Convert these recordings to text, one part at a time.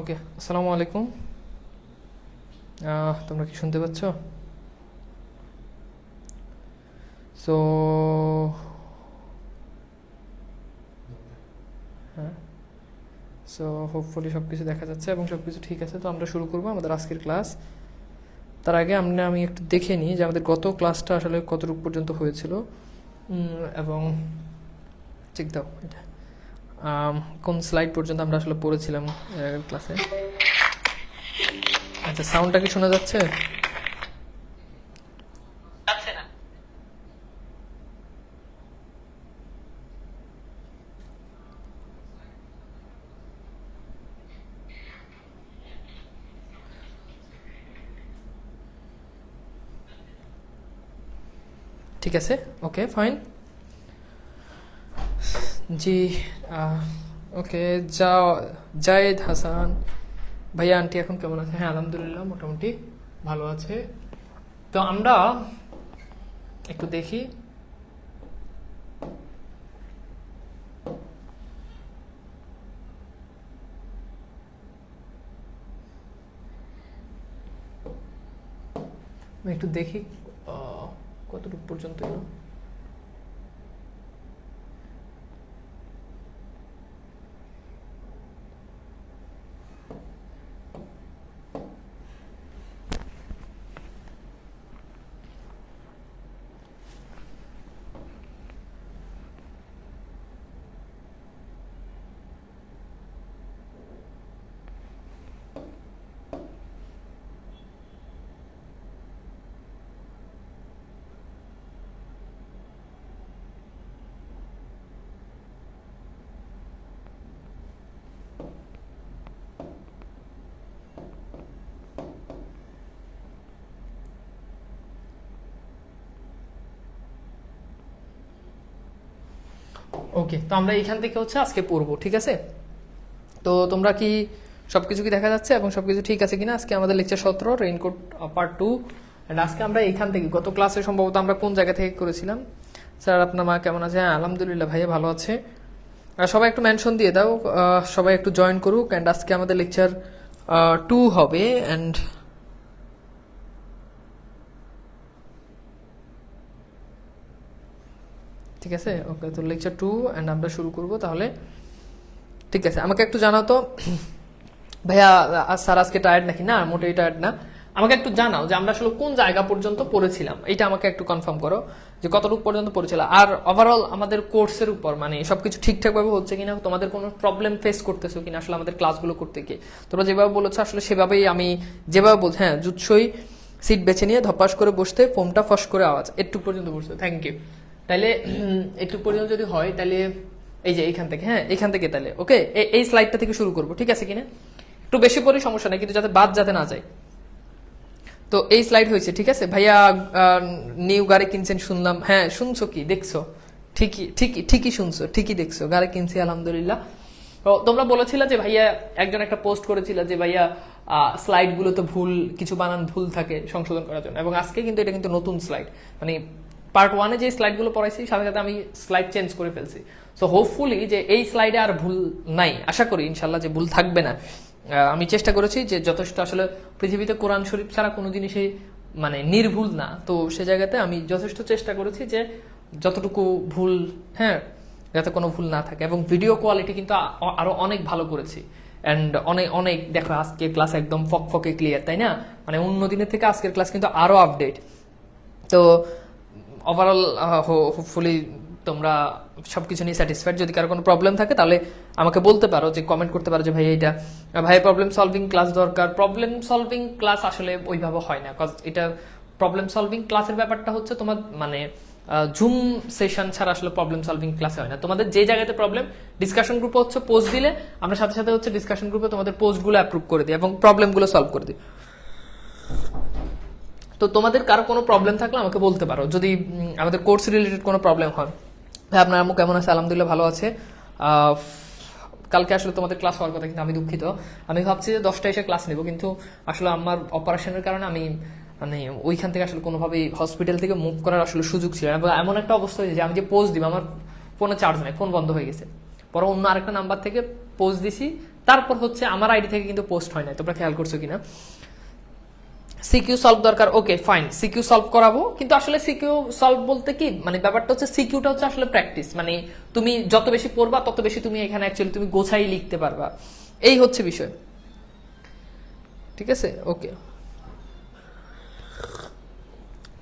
ওকে, আসসালামু আলাইকুম। তোমরা কি শুনতে পাচ্ছ? সো হ্যাঁ, সো হোপফুলি সব কিছু দেখা যাচ্ছে এবং সব কিছু ঠিক আছে। তো আমরা শুরু করবো আমাদের আজকের ক্লাস। তার আগে আমি একটু দেখে নিই যে আমাদের গত ক্লাসটা আসলে কতটুকু পর্যন্ত হয়েছিল, এবং চেক দাও এটা কোন স্লাইড পর্যন্ত আমরা আসলে পড়েছিলাম ক্লাসে। আচ্ছা, সাউন্ডটা কি শোনা যাচ্ছে? ঠিক আছে, ওকে ফাইন। জি, ওকে। জায়েদ হাসান ভাইয়া, আন্টি এখন কেমন আছে? হ্যাঁ, আলহামদুলিল্লাহ মোটামুটি ভালো আছে। তো আমরা একটু দেখি, কতটুকু পর্যন্ত এলো। ওকে, তো আমরা এখান থেকে হচ্ছে আজকে পড়বো, ঠিক আছে? তো তোমরা কি সবকিছু কি দেখা যাচ্ছে এবং সবকিছু ঠিক আছে কিনা? আজকে আমাদের লেকচার 17 রেইনকোট পার্ট 2। এন্ড আজকে আমরা এখান থেকে গত ক্লাসে সম্ভবত আমরা কোন জায়গা থেকে করেছিলাম? স্যার আপনার মা কেমন আছে? হ্যাঁ, আলহামদুলিল্লাহ ভাইয়া ভালো আছে। আর সবাই একটু মেনশন দিয়ে দাও, সবাই একটু জয়েন করুক। এন্ড আজকে আমাদের লেকচার 2 হবে। এন্ড ঠিক আছে, ওকে। তো লেকচার 2 এন্ড আমরা শুরু করব তাহলে। ঠিক আছে, আমাকে একটু জানাও তো ভাইয়া, স্যার আজকে টায়ার্ড নাকি? না, মোটেই টায়ার্ড না। আমাকে একটু জানাও যে আমরা আসলে কোন জায়গা পর্যন্ত পড়েছিলাম, এটা আমাকে একটু কনফার্ম করো যে কতটুকু পর্যন্ত পড়েছিলাম। আর ওভারঅল আমাদের কোর্সের উপর মানে সবকিছু ঠিকঠাক ভাবে হচ্ছে কিনা, তোমাদের কোনো প্রবলেম ফেস করতেছো কিনা আসলে আমাদের ক্লাসগুলো করতে গিয়ে। তোমরা যেভাবে বলেছো আসলে সেভাবেই আমি যেভাবে বলছি, হ্যাঁ, জুৎসই সিট বেছে নিয়ে ধপাস করে বসতে, ফোমটা ফস করে আওয়াজ, একটু পর্যন্ত বসতে। Thank you. তাহলে একটু পর্যন্ত যদি হয় তাহলে এই যে এইখান থেকে, হ্যাঁ এইখান থেকে, তাহলে ওকে এই স্লাইডটা থেকে শুরু করবো, ঠিক আছে কিনা? একটু বেশি পড়ি সমস্যা নেই, কিন্তু যাতে বাদ যাতে না যায়। তো এই স্লাইড হয়েছে, ঠিক আছে ভাইয়া। নিউ গাড়ি কিনছেন শুনলাম। হ্যাঁ, শুনছো কি দেখছো? ঠিকই ঠিকই ঠিকই শুনছো, ঠিকই দেখছো, গাড়ি কিনছি আলহামদুলিল্লাহ। তো তোমরা বলেছিলে যে ভাইয়া, একজন একটা পোস্ট করেছিল যে ভাইয়া স্লাইড গুলোতে ভুল, কিছু বানান ভুল থাকে সংশোধন করার জন্য। এবং আজকে কিন্তু এটা কিন্তু নতুন স্লাইড, মানে পার্ট 1-এ যে স্লাইড গুলো পড়াইছি সাথে সাথে আমি স্লাইড চেঞ্জ করে ফেলছি। সো হোপফুলি যে এই স্লাইডে আর ভুল নাই, আশা করি ইনশাল্লাহ যে ভুল থাকবে না। আমি চেষ্টা করেছি যে যথেষ্ট, আসলে পৃথিবীতে কোরআন শরীফ ছাড়া কোনো জিনিসই মানে নির্ভুল না, তো সে জায়গাতে আমি যথেষ্ট চেষ্টা করেছি যে যতটুকু ভুল, হ্যাঁ, যাতে কোনো ভুল না থাকে। এবং ভিডিও কোয়ালিটি কিন্তু আরো অনেক ভালো করেছি। অ্যান্ড অনেক অনেক দেখো, আজকে ক্লাস একদম ফকফকে ক্লিয়ার, তাই না? মানে অন্য দিনের থেকে আজকের ক্লাস কিন্তু আরো আপডেট। তো ওভারঅল হোপফুলি তোমরা সবকিছু নিয়ে স্যাটিসফাইড। যদি কারো কোনো প্রবলেম থাকে তাহলে আমাকে বলতে পারো, যে কমেন্ট করতে পারো যে ভাই এটা, ভাই প্রবলেম সলভিং ক্লাস দরকার। প্রবলেম সলভিং ক্লাস আসলে ওইভাবে হয় না, কজ এটা প্রবলেম সলভিং ক্লাসের ব্যাপারটা হচ্ছে তোমার মানে জুম সেশন ছাড়া আসলে প্রবলেম সলভিং ক্লাসে হয় না। তোমাদের যে জায়গাতে প্রবলেম, ডিসকাশন গ্রুপে হচ্ছে পোস্ট দিলে আমরা সাথে সাথে হচ্ছে ডিসকাশন গ্রুপে তোমাদের পোস্টগুলো অ্যাপ্রুভ করে দিই এবং প্রবলেমগুলো সলভ করে দিই। তো তোমাদের কারো কোনো প্রবলেম থাকলে আমাকে বলতে পারো, যদি আমাদের কোর্স রিলেটেড কোনো প্রবলেম হয়। ভাই আপনার আম্মু কেমন আছে? আলহামদুলিল্লাহ ভালো আছে। কালকে আসলে তোমাদের ক্লাস হওয়ার কথা, কিন্তু আমি দুঃখিত। আমি ভাবছি যে 10টা এসে ক্লাস নেব, কিন্তু আসলে আমার অপারেশনের কারণে আমি মানে ওইখান থেকে আসলে কোনোভাবেই হসপিটাল থেকে মুভ করার আসলে সুযোগ ছিল না। এমন একটা অবস্থা হয়েছে যে আমি যে পোস্ট দিব, আমার ফোনে চার্জ নাই, ফোন বন্ধ হয়ে গেছে। পরে অন্য আরেকটা নাম্বার থেকে পোস্ট দিছি, তারপর হচ্ছে আমার আইডি থেকে কিন্তু পোস্ট হয় নাই। তোমরা খেয়াল করছো কিনা? সিকিউ সলভ দরকার, ওকে ফাইন, সিকিউ সলভ করাবো। কিন্তু আসলে সিকিউ সলভ বলতে কি মানে ব্যাপারটা হচ্ছে, সিকিউটা হচ্ছে আসলে প্র্যাকটিস। মানে তুমি যত বেশি পড়বা তত বেশি তুমি এখানে অ্যাকচুয়ালি তুমি গোছাই লিখতে পারবা, এই হচ্ছে বিষয়। ঠিক আছে, ওকে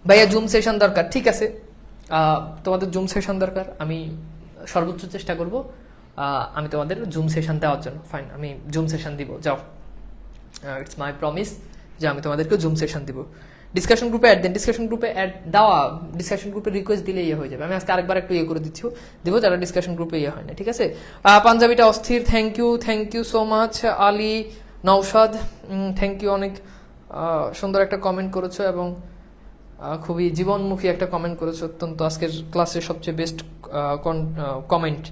ভাইয়া জুম সেশন দরকার, ঠিক আছে তোমাদের জুম সেশন দরকার, আমি সর্বোচ্চ চেষ্টা করব আমি তোমাদের জুম সেশন দেওয়ার জন্য। ফাইন, আমি জুম সেশন দিব, যাও, ইটস মাই প্রমিস যে আমি তোমাদেরকে জুম সেশন দিব। ডিসকাশন গ্রুপে অ্যাড দেন, ডিসকাশন গ্রুপে অ্যাড দেওয়া, ডিসকাশন গ্রুপে রিকোয়েস্ট দিলে ইয়ে হয়ে যাবে। আমি আজকে আরেকবার একটু ইয়ে করে দিচ্ছি, দিব যারা ডিসকাশন গ্রুপে ইয়ে হয় না। ঠিক আছে, পাঞ্জাবিটা অস্থির, thank you so much. Ali Naushad, thank you, অনেক সুন্দর একটা কমেন্ট করেছো এবং খুবই জীবনমুখী একটা কমেন্ট করেছো, অত্যন্ত আজকের ক্লাসের সবচেয়ে বেস্ট কমেন্ট।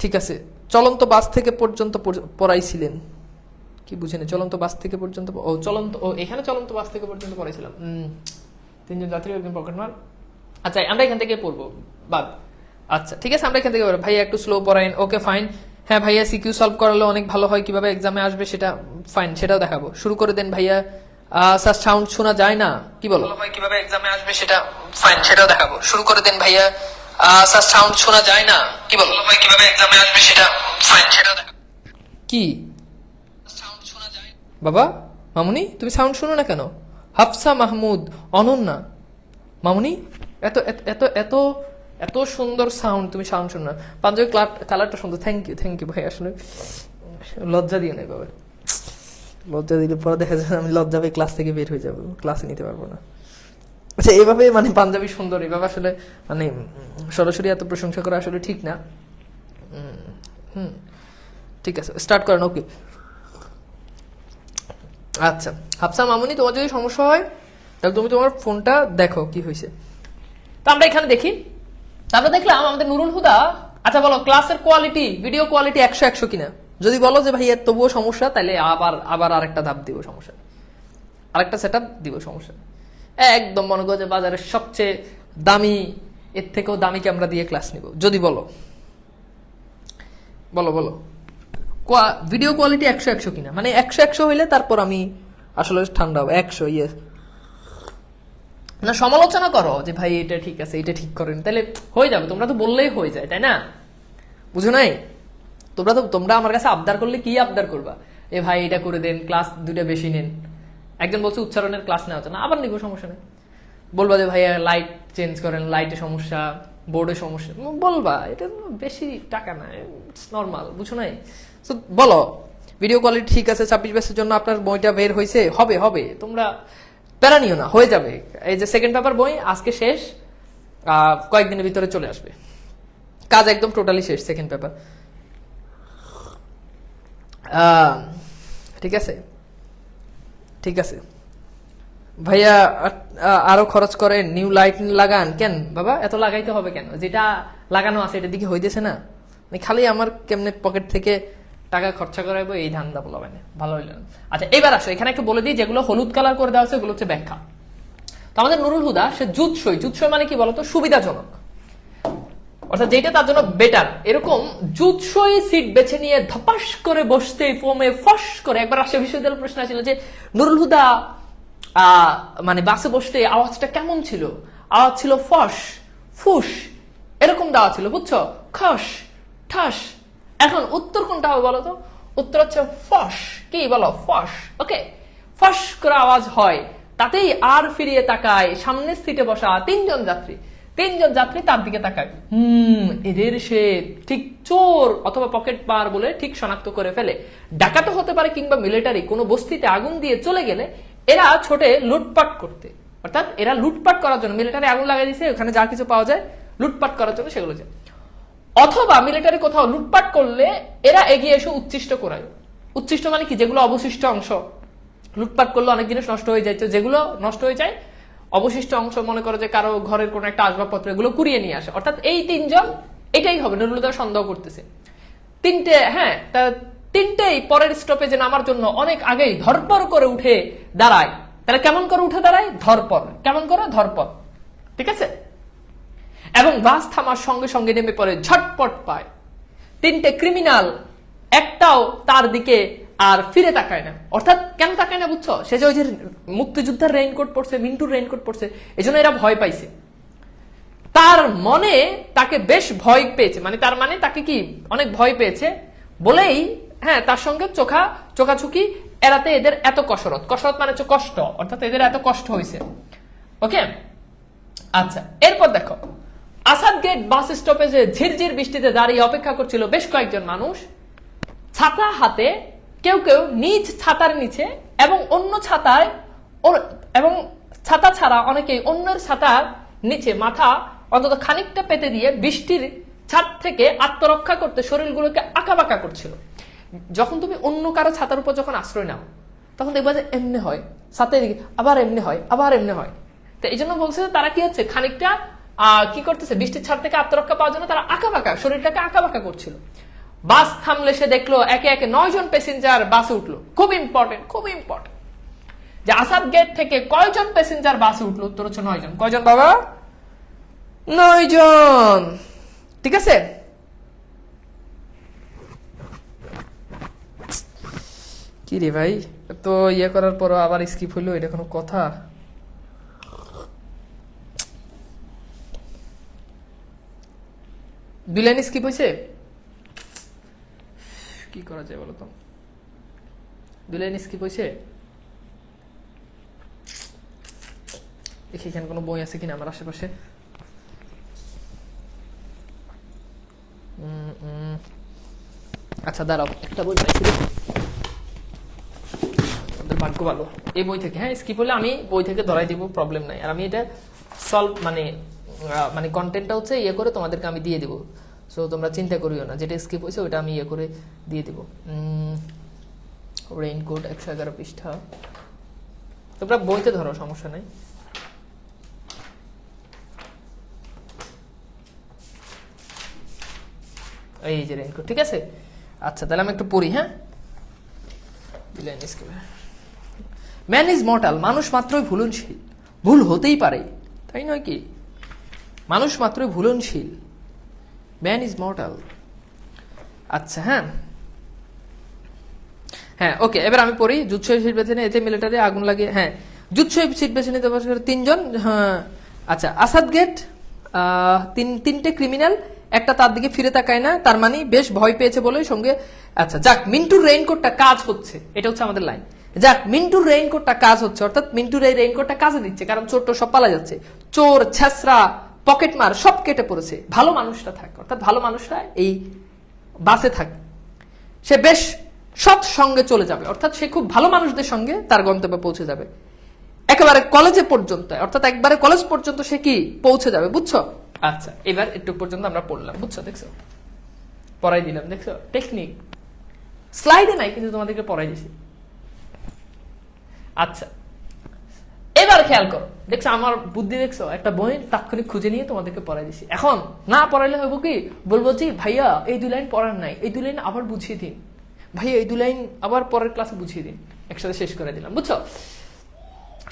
ঠিক আছে, চলন্ত বাস থেকে পর্যন্ত পড়াইছিলেন কি বুঝেনি? চলন্ত বাস থেকে পর্যন্ত, এখানে চলন্ত বাস থেকে পর্যন্ত পড়াইছিলাম। 3জন যাত্রী, একজন পকেটমার। আচ্ছা আমরা এখান থেকে পড়বো বাদ। আচ্ছা ঠিক আছে, আমরা এখান থেকে ভাইয়া একটু স্লো পড়াইন, ওকে ফাইন। হ্যাঁ ভাইয়া সিকিউ সলভ করালে অনেক ভালো হয়, কিভাবে এক্সামে আসবে সেটা ফাইন, সেটাও দেখাবো। শুরু করে দেন ভাইয়া। স্যার সাউন্ড শোনা যায় না, কি বলো? কিভাবে এক্সামে আসবে সেটা ফাইন, সেটাও দেখাবো। শুরু করে দেন ভাইয়া। স্যার সাউন্ড শোনা যায় না, কি বলো? কিভাবে এক্সামে আসবে সেটা ফাইন, সেটাও দেখাবো। কি বাবা মামুনি, তুমি সাউন্ড শুনো না কেন? হাফসা মাহমুদ, অনন্যা, মামুনি এত এত এত এত সুন্দর সাউন্ড, তুমি সাউন্ড শোনো না? পাঞ্জাবি কালারটা সুন্দর, থ্যাংক ইউ ভাই। আসলে লজ্জা দিও না বাবা, লজ্জা দিলে পরে দেখা যাবে আমি লজ্জা পেয়ে ক্লাস থেকে বের হয়ে যাবো, ক্লাসে নিতে পারবো না। আচ্ছা এইভাবে মানে পাঞ্জাবি সুন্দর, এভাবে আসলে মানে সরাসরি এত প্রশংসা করা আসলে ঠিক না। ঠিক আছে, স্টার্ট করেন। ওকে আচ্ছা হাফসা মামুনি, তোমার যদি সমস্যা হয় তাহলে তুমি তোমার ফোনটা দেখো কি হয়েছে। তো আমরা এখানে দেখি, তারপরে দেখলাম আমাদের নুরুল হুদা। আচ্ছা বলো ক্লাসের কোয়ালিটি, ভিডিও কোয়ালিটি 100 কিনা? যদি বলো যে ভাই এর তবুও সমস্যা, তাহলে আবার আরেকটা ধাপ দিব, সমস্যা আরেকটা সেট আপ দিব, সমস্যা একদম মনে করো যে বাজারের সবচেয়ে দামি, এর থেকেও দামি ক্যামেরা দিয়ে ক্লাস নিব। যদি বলো বলো বলো ভিডিও কোয়ালিটি 100 কিনা, মানে 100 হইলে তারপর আমি আসলে ঠান্ডা হবো। 100 ইয়ে না, সমালোচনা করো যে ভাই এটা ঠিক আছে, এটা ঠিক করেন, তাহলে হয়ে যাবে। তোমরা তো বললেই হয়ে যায়, তাই না? বুঝো নাই? তোমরা আমার কাছে আবদার করলে কি আবদার করবা? এ ভাই এটা করে দেন, ক্লাস 2টা বেশি নেন। একজন বলছে উচ্চারণের ক্লাস নেওয়া হচ্ছে না, আবার নিবো, সমস্যা নেই। বলবা যে ভাইয়া লাইট চেঞ্জ করেন, লাইটে সমস্যা, বোর্ডে সমস্যা, বলবা। এটা বেশি টাকা না, নর্মাল, বুঝো নাই? তো বলো ভিডিও কোয়ালিটি ঠিক আছে, 26 ব্যাচের জন্য আপনার বইটা বের হয়েছে, হবে, তোমরা প্যারা নিও না, হয়ে যাবে। এই যে সেকেন্ড পেপার বই আজকে শেষ, কয়েকদিনের ভিতরে চলে আসবে, কাজ একদম টোটালি শেষ, সেকেন্ড পেপার। ঠিক আছে ঠিক আছে ভাইয়া, আরো খরচ করেন, নিউ লাইট লাগান। কেন বাবা এত লাগাইতে হবে কেন? যেটা লাগানো আছে এটার দিকে হইতেছে না? খালি আমার কেমনে পকেট থেকে টাকা খরচা করাইবো এই ধান্দা বলা মানে ভালো হইল না। আচ্ছা এবার আসো, এখানে একটু বলে দিই, যেগুলো হলুদ কালার করে দেওয়া আছে ওগুলো হচ্ছে ব্যাখ্যা। তো আমাদের নুরুল হুদা সে জুৎসই মানে কি বলতো? সুবিধাজনক, অর্থাৎ যেটা তার জন্য বেটার, এরকম জুৎসই সিট বেছে নিয়ে ধপাস করে বসতে ফোমে ফস করে। একবার রাজশাহী বিশ্ববিদ্যালয়ের প্রশ্ন ছিল যে নুরুল হুদা মানে বাসে বসতে আওয়াজটা কেমন ছিল? আওয়াজ ছিল ফস ফুস এরকম দেওয়া ছিল, বুঝছো? খস ঠাস। এখন উত্তর কোনটা হবে বলো তো? উত্তর হচ্ছে ফস। কি বলো? ফস। ওকে, ফস করে আওয়াজ হয়, তাতেই আর ফিরিয়ে তাকায় সামনের সিটে বসা 3জন যাত্রী। 3জন যাত্রী তার দিকে তাকায়, এদের সে ঠিক চোর অথবা পকেট মার বলে ঠিক শনাক্ত করে ফেলে। ডাকাতও হতে পারে কিংবা মিলিটারি। কোনো বস্তিতে আগুন দিয়ে চলে গেলে এরা ছোটে লুটপাট করতে। অর্থাৎ এরা লুটপাট করার জন্য মিলিটারি আগুন লাগাই দিয়েছে, ওখানে যা কিছু পাওয়া যায় লুটপাট করার জন্য সেগুলো যায়। অথবা মিলিটারি কোথাও লুটপাট করলে এরা এগিয়ে এসে উচ্ছিষ্ট করায়। উচ্ছিষ্ট মানে কি, যেগুলো অবশিষ্ট অংশ, লুটপাট করলে অনেক জিনিস নষ্ট হয়ে যায়, তো যেগুলো নষ্ট হয়ে যায় অবশিষ্ট অংশ, মনে করো যে কারো ঘরের কোনো একটা আসবাবপত্র, এগুলো কুড়িয়ে নিয়ে আসে। অর্থাৎ এই তিনজন এটাই হবে, নুরুলহুদা সন্দেহ করতেছে। তিনটে, হ্যাঁ, তিনটেই পরের স্টপেজে নামার জন্য অনেক আগেই ধরপর করে উঠে দাঁড়ায়। তাহলে কেমন করে উঠে দাঁড়ায়? ধরপর। কেমন করে? ধরপর, ঠিক আছে। এবং বাস থামার সঙ্গে সঙ্গে নেমে পড়ে, ঝটপট পায়। তিনটে ক্রিমিনাল একটাও তার দিকে আর ফিরে তাকায় না। অর্থাৎ কেন তাকায় না বুঝছো? সে যে ওই যে মুক্তিযোদ্ধার রেইনকোট পড়ছে, মিন্টুর রেইনকোট পড়ছে, এই জন্য এরা ভয় পাইছে। তার মনে তাকে বেশ ভয় পেয়েছে, মানে তার মানে তাকে কি অনেক ভয় পেয়েছে বলেই, হ্যাঁ, তার সঙ্গে চোখাচুকি এড়াতে এদের এত কসরত। কসরত মানে হচ্ছে কষ্ট, অর্থাৎ এদের এত কষ্ট হয়েছে। ওকে, আচ্ছা, এরপর দেখো আসাদ গেট বাস স্টপেজে ঝিরঝির বৃষ্টিতে দাঁড়িয়ে অপেক্ষা করছিল বেশ কয়েকজন মানুষ, ছাতা হাতে, কেউ কেউ নিজ ছাতার নিচে এবং অন্য ছাতায়, এবং ছাতা ছাড়া অনেকেই অন্যের ছাতার নিচে মাথা অন্তত খানিকটা পেতে দিয়ে বৃষ্টির ছাদ থেকে আত্মরক্ষা করতে শরীরগুলোকে আঁকাবাঁকা করছিল। যখন তুমি অন্য কারো ছাতার উপর যখন আশ্রয় নাও, তখন দেখবা যে এমনি হয়, সাথে আবার এমনি হয়, আবার এমনি হয়। তো এই জন্য বলছে তারা কি হচ্ছে, খানিকটা কি করতেছে, বৃষ্টির ছাদ থেকে আত্মরক্ষা পাওয়ার জন্য তারা আঁকাবাঁকা, শরীরটাকে আঁকাবাঁকা করছিল। বাস থামলে সে দেখলো একে একে 9 জন প্যাসেঞ্জার বাসে উঠলো। খুব ইম্পর্টেন্ট, খুব ইম্পর্টেন্ট যে আসাদ গেট থেকে কয়জন প্যাসেঞ্জার বাসে উঠলো? উত্তর হচ্ছে 9 জন। কয়জন বাবা? 9 জন, ঠিক আছে। কি রে ভাই, তো ইয়ে করার পর আবার স্কিপ হইলো, এটা কোনো কথা? দুই লাইন স্কিপ হয়েছে, কি করা যায় বলো তো? দুই লাইন স্কিপ হয়েছে, দেখি এখানে কোনো বই আছে কিনা আমার আশেপাশে। আচ্ছা দাঁড়াও, একটা বই পাইছি, ভাগ্য ভালো এই বই থেকে। হ্যাঁ, স্কিপ হলে আমি বই থেকে ধরাই দিব, প্রবলেম নাই। আর আমি এটা সলভ মানে কন্টেন্টটা হচ্ছে ইয়ে করে তোমাদেরকে আমি দিয়ে দিব, সো তোমরা চিন্তা করিও না, যেটা স্কিপ হয়েছে ওটা আমি ইয়ে করে দিয়ে দিব। রেইনকোট 111 পৃষ্ঠা, তোমরা বইতে ধরো, সমস্যা নেই। এই যে রেইনকোট, ঠিক আছে। আচ্ছা তাহলে আমি একটু পড়ি। হ্যাঁ, ম্যান ইজ মর্টাল, মানুষ মাত্রই ভুলনশীল, ভুল হতেই পারে, তাই নয় কি? মানুষ মাত্রই ভুলনশীল, ম্যান ইজ মর্টাল। আচ্ছা, হ্যাঁ হ্যাঁ, ওকে, এবার আমি পড়ি। যুদ্ধশৈব সিট বেছে নিয়ে এতে মিলিটারি আগুন লাগিয়ে, হ্যাঁ, যুদ্ধশৈব সিট বেছে নিতে 3 জন। হ্যাঁ, আচ্ছা, আসাদ গেট তিনটে ক্রিমিনাল, একটা তার দিকে ফিরে তাকায় না, তার মানে বেশ ভয় পেয়েছে বলে সঙ্গে। আচ্ছা যাক, মিন্টুর রেইনকোটটা কাজ হচ্ছে, এটা হচ্ছে আমাদের লাইন। যাক, মিন্টুর রেইনকোটটা কাজ হচ্ছে, অর্থাৎ মিন্টুর এই রেইনকোটটা কাজে দিচ্ছে, কারণ চোর টোর সব পালা যাচ্ছে, চোর ছেসরা পকেটমার সব কেটে পড়েছে, ভালো মানুষটা থাকে, অর্থাৎ ভালো মানুষরা এই বাসে থাকে, সে বেশ সৎ সঙ্গে চলে যাবে, অর্থাৎ সে খুব ভালো মানুষদের সঙ্গে তার গন্তব্যে পৌঁছে যাবে, একেবারে কলেজে পর্যন্ত, অর্থাৎ একবারে কলেজ পর্যন্ত সে কি পৌঁছে যাবে, বুঝছো? আচ্ছা, এবার একটু পর্যন্ত আমরা পড়লাম, বুঝছো? দেখছো, পড়াই দিলাম, দেখছো টেকনিক, স্লাইডে নাই কিন্তু তোমাদেরকে পড়াই দিছি। আচ্ছা, এবার খেয়াল করো, দেখছো আমার বুদ্ধি, দেখছো একটা বই তাৎক্ষণিক খুঁজে নিয়ে তোমাদেরকে পড়াই দিছি। এখন না পড়াইলে হইব কি, বলবো যে ভাইয়া এই 2 লাইন পড়ার নাই, এই 2 লাইন আবার বুঝিয়ে দিন, ভাইয়া এই 2 লাইন আবার পরের ক্লাসে বুঝিয়ে দিন, একসাথে শেষ করে দিলাম, বুঝছো?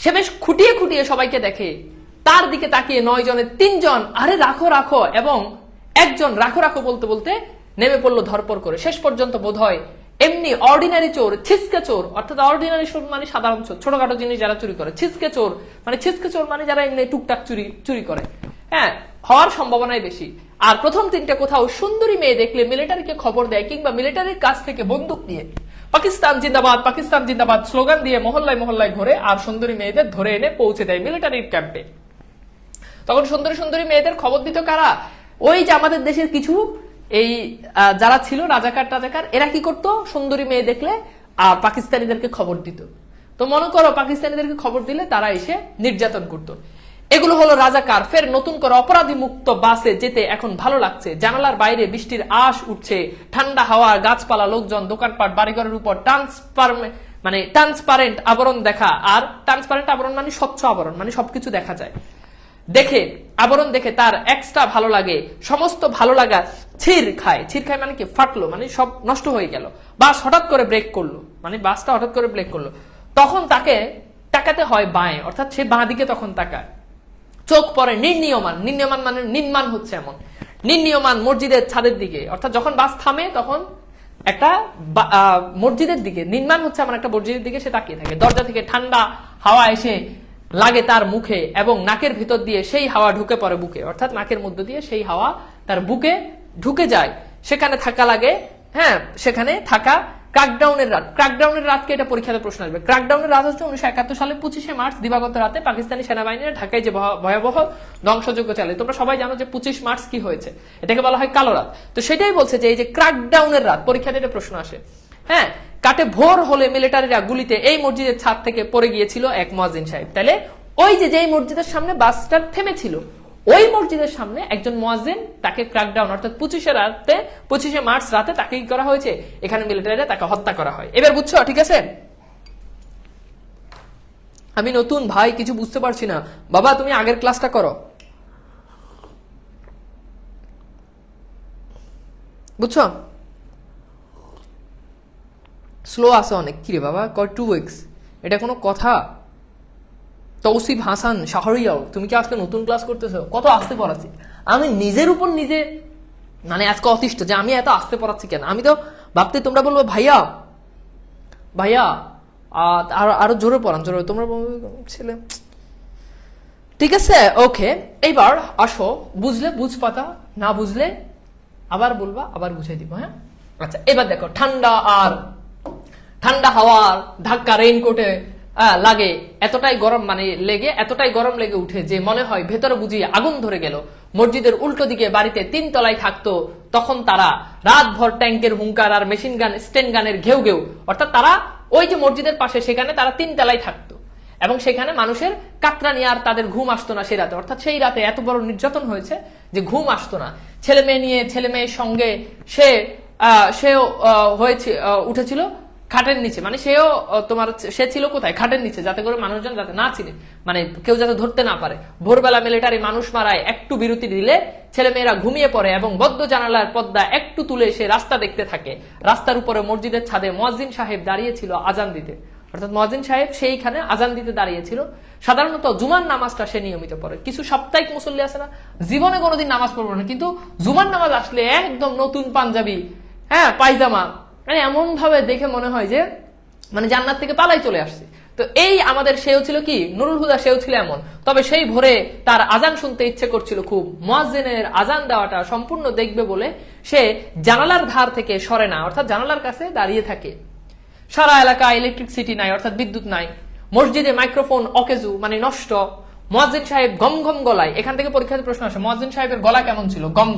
সে বেশ খুঁটিয়ে খুঁটিয়ে সবাইকে দেখে, তার দিকে তাকিয়ে 9 জনের 3 জন আরে রাখো রাখো, এবং একজন রাখো রাখো বলতে বলতে নেমে পড়লো ধরপর করে। শেষ পর্যন্ত বোধ হয় এমনি অর্ডিনারি চোর, ছিচকে চোর, অর্থাৎ অর্ডিনারি চোর মানে সাধারণ চোর, ছোটখাটো জিনিস যারা চুরি করে, ছিচকে চোর মানে যারা এমনি টুকটাক চুরি করে, হ্যাঁ, হওয়ার সম্ভাবনাই বেশি। আর প্রথম 3টে কোথাও সুন্দরী মেয়ে দেখলে মিলিটারিকে খবর দেয়, কিংবা মিলিটারির কাছ থেকে বন্দুক নিয়ে পাকিস্তান জিন্দাবাদ, পাকিস্তান জিন্দাবাদ স্লোগান দিয়ে মহল্লায় মহল্লায় ঘুরে আর সুন্দরী মেয়েদের ধরে এনে পৌঁছে দেয় মিলিটারির ক্যাম্পে। তখন সুন্দরী সুন্দরী মেয়েদের খবর দিত কারা? ওই যে আমাদের দেশের কিছু এই যারা ছিল রাজাকার, এরা কি করতো, সুন্দরী মেয়ে দেখলে আর পাকিস্তানিদেরকে খবর দিত, তো মনে করো পাকিস্তানিদেরকে খবর দিলে তারা এসে নির্যাতন করতো। এগুলো হলো রাজাকার। ফের নতুন করে অপরাধী মুক্ত বাসে যেতে এখন ভালো লাগছে। জানালার বাইরে বৃষ্টির আশ উঠছে, ঠান্ডা হাওয়া, গাছপালা, লোকজন, দোকানপাট, বাড়িঘরের উপর ট্রান্সপারেন্ট আবরণ দেখা। আর ট্রান্সপারেন্ট আবরণ মানে স্বচ্ছ আবরণ, মানে সবকিছু দেখা যায়। আবরণ দেখে তার এক্সট্রা ভালো লাগে। সমস্ত ভালো লাগা ছির খায় মানে কি, ফাটলো, মানে সব নষ্ট হয়ে গেল। বাস হঠাৎ করে ব্রেক করলো, মানে বাসটা হঠাৎ করে ব্রেক করলো। তখন তাকে তাকাতে হয় বাঁয়ে, অর্থাৎ সে বাঁ দিকে তখন তাকায়। চোখ পড়ে নির্ণীয়মান মানে নির্মাণ হচ্ছে এমন, নির্ণীয়মান মসজিদের ছাদের দিকে। অর্থাৎ যখন বাস থামে তখন একটা মসজিদের দিকে নির্মাণ হচ্ছে এমন একটা মসজিদের দিকে সে তাকিয়ে থাকে। দরজা থেকে ঠান্ডা হাওয়া এসে লাগে তার মুখে এবং নাকের ভিতর দিয়ে সেই হাওয়া ঢুকে পড়ে বুকে, অর্থাৎ নাকের মধ্য দিয়ে সেই হাওয়া তার বুকে ঢুকে যায়। সেখানে থাকা লাগে, হ্যাঁ, সেখানে থাকা। ক্র্যাকডাউনের রাতকে এটা পরীক্ষাতে প্রশ্ন আসবে। ক্র্যাকডাউনের রাত হচ্ছে 1971 সালে 25শে মার্চ দিবাগত রাতে পাকিস্তানি সেনাবাহিনীর ঢাকায় যে ভয়াবহ ধ্বংসযজ্ঞ চালে। তোমরা সবাই জানো যে 25 মার্চ কি হয়েছে, এটাকে বলা হয় কালো রাত। তো সেটাই বলছে যে এই যে ক্র্যাকডাউনের রাত, পরীক্ষাতে এটা প্রশ্ন আসে। হ্যাঁ, কাটে ভোর হলে মিলিটারিরা গুলিতে এই মসজিদের ছাদ থেকে পড়ে গিয়েছিল এক মুয়াজ্জিন সাহেব। তাহলে ওই যে যেই মসজিদের সামনে বাসটা থেমেছিল, ওই মসজিদের সামনে একজন মুয়াজ্জিন, তাকে ক্র্যাকডাউন অর্থাৎ 25শে মার্চ রাতে তাকে কি করা হয়েছে, এখানে মিলিটারিরা তাকে হত্যা করা হয়। এবার বুঝছো? ঠিক আছে, আমি নতুন ভাই, কিছু বুঝতে পারছি না। বাবা তুমি আগের ক্লাসটা করো, বুঝছো? স্লো আছে অনেক। কিরে বাবা, 2 উইকস, এটা কোনো কথা? তৌসিফ হাসান শাহরিয়ার, তুমি কি আজকে নতুন ক্লাস করতেছো? কত আস্তে পড়াচ্ছি আমি, নিজের উপর নিজে মানে আজকে অতিষ্ঠ যে আমি এত আস্তে পড়াচ্ছি কেন। আমি তো ভাবতে তোমরা বলবো ভাইয়া ভাইয়া আরো জোরে পড়ান, জোরে। তোমরা ছেলে, ঠিক আছে, ওকে। এইবার আসো, বুঝলে বুঝ পাতা, না বুঝলে আবার বলবা, আবার বুঝাই দিব। হ্যাঁ, আচ্ছা, এবার দেখো, ঠান্ডা হাওয়ার ধাক্কা রেইনকোটে লাগে, এতটাই গরম লেগে উঠে যে মনে হয় ভেতরে বুঝিয়ে আগুন ধরে গেল। মসজিদের উল্টো দিকে বাড়িতে 3 তলায় থাকতো তখন তারা। রাতভর ট্যাঙ্কের হুঙ্কার আর মেশিন গান, স্টেন গানের ঘেউ ঘেউ। অর্থাৎ তারা ওই যে মসজিদের পাশে, সেখানে তারা 3 তলায় থাকতো এবং সেখানে মানুষের কাতরানি, আর তাদের ঘুম আসতো না সেই রাতে। অর্থাৎ সেই রাতে এত বড় নির্যাতন হয়েছে যে ঘুম আসতো না। ছেলে মেয়ের সঙ্গে সেও উঠেছিল খাটের নিচে, মানে সে ছিল কোথায়, খাটের নিচে, যাতে করে মানুষজন যাতে না চিনে, মানে কেউ যাতে ধরতে না পারে। ভোরবেলা মিলিটারি মানুষ মারায় একটু বিরতি দিলে ছেলেমেয়েরা ঘুমিয়ে পড়ে এবং বদ্ধ জানালার পর্দা একটু তুলে সে রাস্তা দেখতে থাকে। রাস্তার উপরে মসজিদের ছাদে মুয়াজ্জিন সাহেব দাঁড়িয়েছিল আজান দিতে, অর্থাৎ মুয়াজ্জিন সাহেব সেইখানে আজান দিতে দাঁড়িয়েছিল। সাধারণত জুমার নামাজটা সে নিয়মিত পড়ে। কিছু সাপ্তাহিক মুসল্লি আছে না, জীবনে কোনোদিন নামাজ পড়বো না, কিন্তু জুমার নামাজ আসলে একদম নতুন পাঞ্জাবি, হ্যাঁ, পায়জামা, মানে এমন ভাবে দেখে মনে হয় যে মানে জান্নাত থেকে পালাই চলে আসছে। তো এই আমাদের সেও ছিল কি, নুরুল হুদা, সেও ছিল এমন। তবে সেই ভোরে তার আজান শুনতে ইচ্ছে করছিল খুব। মুয়াজ্জিনের আজান দেওয়াটা সম্পূর্ণ দেখবে বলে সে জানালার ধার থেকে সরে না, অর্থাৎ জানালার কাছে দাঁড়িয়ে থাকে। সারা এলাকায় ইলেকট্রিসিটি নাই, অর্থাৎ বিদ্যুৎ নাই। মসজিদে মাইক্রোফোন অকেজু, মানে নষ্ট। মুয়াজ্জিন সাহেব গম গম গলায়, এখান থেকে পরীক্ষাতে প্রশ্ন আসে, মুয়াজ্জিন সাহেবের গলা কেমন ছিল? গম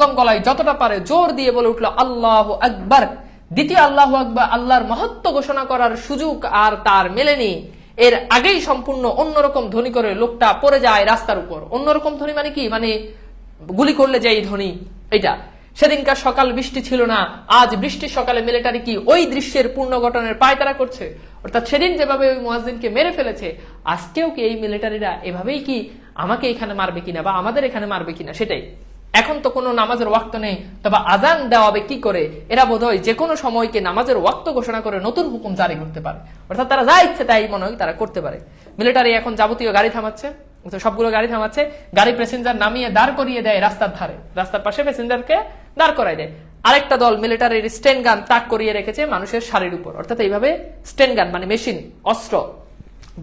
গম গলায় যতটা পারে জোর দিয়ে বলে উঠলো আল্লাহু আকবার। দ্বিতীয় আল্লাহু আকবার, আল্লাহর মহত্ব ঘোষণা করার সুযোগ আর তার মেলেনি। এর আগেই সম্পূর্ণ অন্যরকম ধ্বনি করে লোকটা পড়ে যায় রাস্তার উপর। অন্যরকম ধ্বনি মানে কি, মানে গুলি করলে যে এই ধ্বনি, এটা। সেদিনকার সকাল বৃষ্টি ছিল না, আজ বৃষ্টির সকালে মিলিটারি কি ওই দৃশ্যের পূর্ণ গঠনের পায়তারা করছে? অর্থাৎ সেদিন যেভাবে ওই মুয়াজ্জিনকে মেরে ফেলেছে, আজকেও কি এই মিলিটারিরা এভাবেই কি আমাকে এখানে মারবে কিনা বা আমাদের এখানে মারবে কিনা, সেটাই। এখন তো কোনো নামাজের ওয়াক্ত নেই, তবে আজান দেওয়া হবে কি করে? এরা বোধহয় যে কোনো সময়কে নামাজের ওয়াক্ত ঘোষণা করে নতুন হুকুম জারি করতে পারে। অর্থাৎ তারা যা ইচ্ছে তাই মনে হয় তারা করতে পারে। মিলিটারি এখন যাবতীয় গাড়ি থামাচ্ছে, সবগুলো গাড়ি থামাচ্ছে, গাড়ি প্যাসেঞ্জার নামিয়ে দাঁড় করিয়ে দেয় রাস্তার ধারে, রাস্তার পাশে প্যাসেঞ্জারকে দাঁড় করাই দেয়। আরেকটা দল মিলিটারির স্টেন গান তাক করিয়ে রেখেছে মানুষের শাড়ির উপর, অর্থাৎ এইভাবে স্টেন গান মানে মেশিন অস্ত্র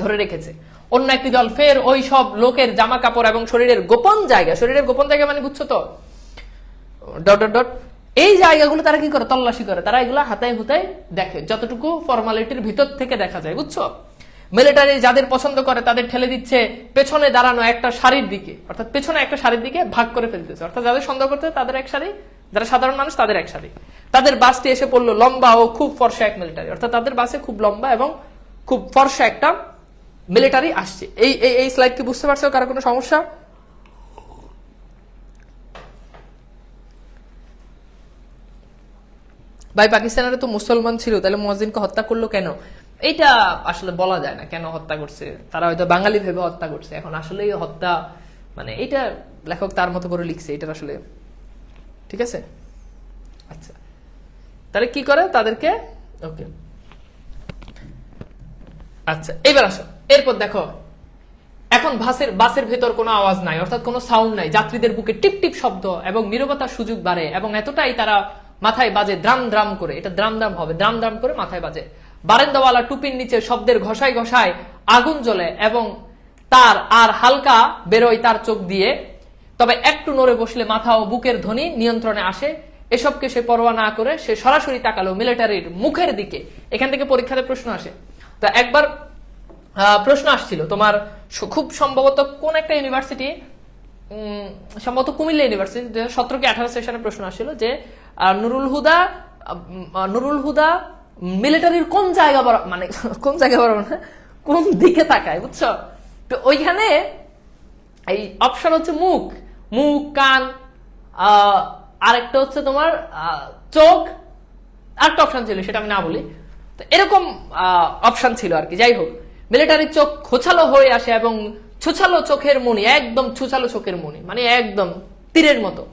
ধরে রেখেছে। অন্য একটি দল ফের ওই সব লোকের জামা কাপড় এবং শরীরের গোপন জায়গা মানে বুঝছো তো, এই জায়গাগুলো তারা কি করে, তল্লাশি করে। তারা এগুলো হাতায় হুতায় দেখে, যতটুকু ফর্মালিটির ভিতর থেকে দেখা যায়, বুঝছো। মিলিটারি যাদের পছন্দ করে তাদের ঠেলে দিচ্ছে পেছনে দাঁড়ানো একটা সারির দিকে, অর্থাৎ পেছনে একটা সারির দিকে ভাগ করে ফেলতেছে। অর্থাৎ যাদের সন্দেহ করতে তাদের এক সারি, যারা সাধারণ মানুষ তাদের এক সারি। তাদের বাসটি এসে পড়লো লম্বা ও খুব ফর্সা এক মিলিটারি, অর্থাৎ তাদের বাসে খুব লম্বা এবং খুব ফর্সা একটা মিলিটারি আসছে। এই এই স্লাইড কি বুঝতে পারছো? কারো কোনো সমস্যা? ভাই পাকিস্তানের তো মুসলমান ছিল, তাহলে মুয়াজ্জিনকে হত্যা করলো কেন? এইটা আসলে বলা যায় না কেন হত্যা করছে, তারা হয়তো বাঙালি ভেবে হত্যা করছে। এখন আসলে হত্যা মানে এইটা লেখক তার মতো করে লিখছে, এটা আসলে ঠিক আছে। আচ্ছা তাহলে কি করে তাদেরকে, ওকে আচ্ছা এবার আসো। এরপর দেখো এখন বাসের ভেতর কোনো আওয়াজ নাই, অর্থাৎ কোনো সাউন্ড নাই, যাত্রীদের বুকে টিপ টিপ শব্দ এবং নীরবতার সুযোগ বাড়ে এবং এতটাই তারা মাথায় বাজে দ্রাম দ্রাম করে, এটা দ্রাম দ্রাম হবে, দ্রাম দ্রাম করে মাথায় বাজে। বারেন্দাওয়ালা টুপির নিচে শব্দের ঘষায় ঘষায় আগুন জ্বলে এবং তার আর হালকা বেরোয় তার চোখ দিয়ে, তবে একটু নড়ে বসলে মাথা ও বুকের ধ্বনি নিয়ন্ত্রণে আসে। এসবকে সে পরোয়া না করে সে সরাসরি তাকালো মিলিটারির মুখের দিকে। এখান থেকে পরীক্ষাতে প্রশ্ন আসে। তা একবার প্রশ্ন আসছিল তোমার, খুব সম্ভবত কোন একটা ইউনিভার্সিটি, সম্ভবত কুমিল্লা ইউনিভার্সিটি 17 কি 18 সেশনে প্রশ্ন আসছিল যে নুরুল হুদা মিলিটারির কোন জায়গা মানে কোন জায়গা কোন দিকে তাকায়, বুঝছো? তো ওইখানে এই অপশন হচ্ছে মুখ, কান, আরেকটা হচ্ছে তোমার চোখ, আরেকটা অপশন ছিল সেটা আমি না বলি। তো এরকম অপশন ছিল আর কি। যাই হোক, মিলিটারির চোখ খোঁচালো হয়ে আসে এবং ছুছালো চোখের মনি, একদম ছুছালো চোখের মনি মানে একদম তীরের মতো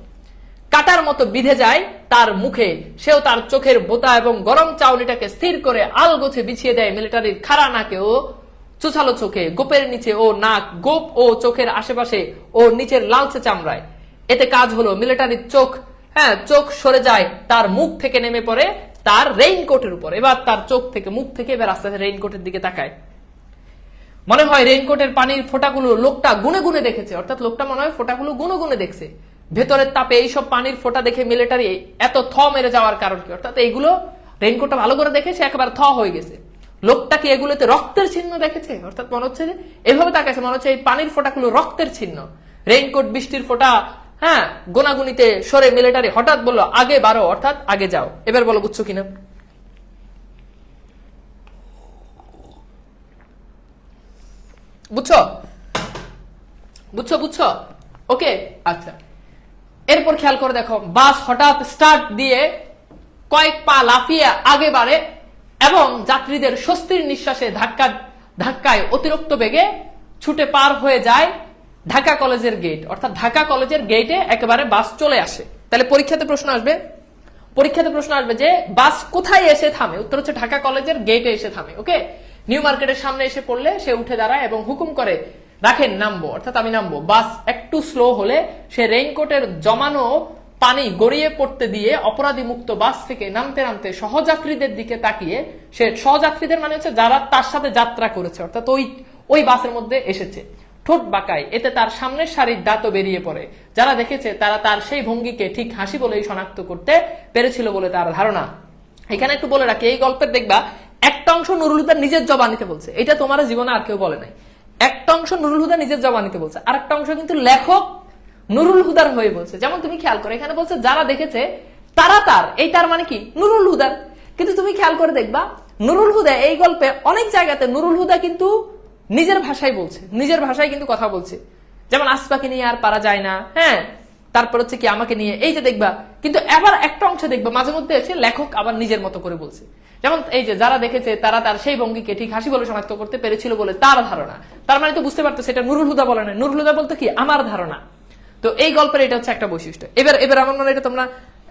কাটার মতো বিঁধে যায় তার মুখে। সেও তার চোখের বোতা এবং গরম চাউনিটাকে স্থির করে আলগোছে বিছিয়ে দেয় মিলিটারির খাড়া নাকে ও চুছালো চোখে, গোপের নিচে ও নাক, গোপ ও চোখের আশেপাশে ও নিচের লালচে চামড়ায়। এতে কাজ হলো মিলিটারির চোখ সরে যায় তার মুখ থেকে, নেমে পড়ে তার রেইনকোটের উপর। এবার তার চোখ থেকে মুখ থেকে এবার আস্তে আস্তে রেইনকোটের দিকে তাকায়। মনে হয় রেইনকোটের পানির ফোঁটাগুলো লোকটা গুনে গুনে দেখেছে, অর্থাৎ লোকটা মনে হয় ফোঁটাগুলো গুনে গুনে দেখছে। ভেতরের তাপে এইসব পানির ফোঁটা দেখে মিলিটারি এত থ মেরে যাওয়ার কারণ কি? অর্থাৎ এইগুলো রেইনকোটটা ভালো করে দেখে সে একেবারে থ হয়ে গেছে। লোকটা কি এগুলোতে রক্তের চিহ্ন দেখেছে? অর্থাৎ মনে হচ্ছে যে এভাবে তাকাইছে, মনে হচ্ছে এই পানির ফোঁটাগুলো রক্তের চিহ্ন। রেইনকোট বৃষ্টির ফোঁটা গোনাগুনিতে সরে মিলিটারি হঠাৎ বলল, আগে বাড়ো, অর্থাৎ আগে যাও। এবার বলো বুঝছো কিনা? বুঝছো বুঝছো বুঝছো ওকে আচ্ছা। এরপর খেয়াল করে দেখো, বাস হঠাৎ স্টার্ট দিয়ে কয়েক পা লাফিয়ে আগে বাড়ে এবং যাত্রীদের স্বস্তির নিঃশ্বাসে ধাক্কায় অতিরিক্ত বেগে ছুটে পার হয়ে যায় ঢাকা কলেজের গেট। অর্থাৎ ঢাকা কলেজের গেটে একেবারে বাস চলে আসে। তাহলে পরীক্ষাতে প্রশ্ন আসবে যে বাস কোথায় এসে থামে? উত্তর হচ্ছে ঢাকা কলেজের গেটে এসে থামে। ওকে, নিউ মার্কেটের সামনে এসে পড়লে সে উঠে দাঁড়ায় এবং হুকুম করে, রাখেন, নামবো, অর্থাৎ আমি নামবো। বাস একটু স্লো হলে সে রেইনকোটের জমানো পানি গড়িয়ে পড়তে দিয়ে অপরাধী মুক্ত বাস থেকে নামতে নামতে সহযাত্রীদের দিকে তাকিয়ে, সে সহযাত্রীদের মানে হচ্ছে যারা তার সাথে যাত্রা করেছে, অর্থাৎ ওই বাসের মধ্যে এসেছে, ঠোঁট বাঁকায়। এতে তার সামনের সারির দাঁতও বেরিয়ে পড়ে। যারা দেখেছে তারা তার সেই ভঙ্গিকে ঠিক হাসি বলেই শনাক্ত করতে পেরেছিল বলে তার ধারণা। এখানে একটু বলে রাখি, এই গল্পের দেখবা একটা অংশ নুরুল হুদার নিজের জবানিতে বলছে, এটা তোমার জীবনে আর কেউ বলে নাই। একটা অংশ নুরুল হুদা নিজের জবানিতে বলছে, আরেকটা অংশ কিন্তু লেখক নুরুল হুদার হয়ে বলছে। যেমন তুমি খেয়াল করো, এখানে বলছে যারা দেখেছে তারা তার মানে কি নুরুল হুদার। কিন্তু তুমি খেয়াল করে দেখবা নুরুল হুদা এই গল্পে অনেক জায়গাতে নুরুল হুদা কিন্তু নিজের ভাষায় বলছে, নিজের ভাষায় কিন্তু কথা বলছে। যেমন আসপাকে নিয়ে আর পারা যায় না, তারপর হচ্ছে কি আমাকে নিয়ে, এই যে দেখবা। কিন্তু এবার একটা অংশ দেখবা মাঝে মধ্যে এসে লেখক আবার নিজের মতো করে বলছে। যেমন এই যে যারা দেখেছে তারা তার সেই ভঙ্গিকে ঠিক হাসি বলে শনাক্ত করতে পেরেছিল বলে তার ধারণা। তার মানে তো বুঝতে পারতো সেটা নুরুল হুদা বলে না, নুরুল হুদা বলতো কি আমার ধারণা। তো এই গল্পের এটা হচ্ছে একটা বৈশিষ্ট্য। এবার আমার মনে হয়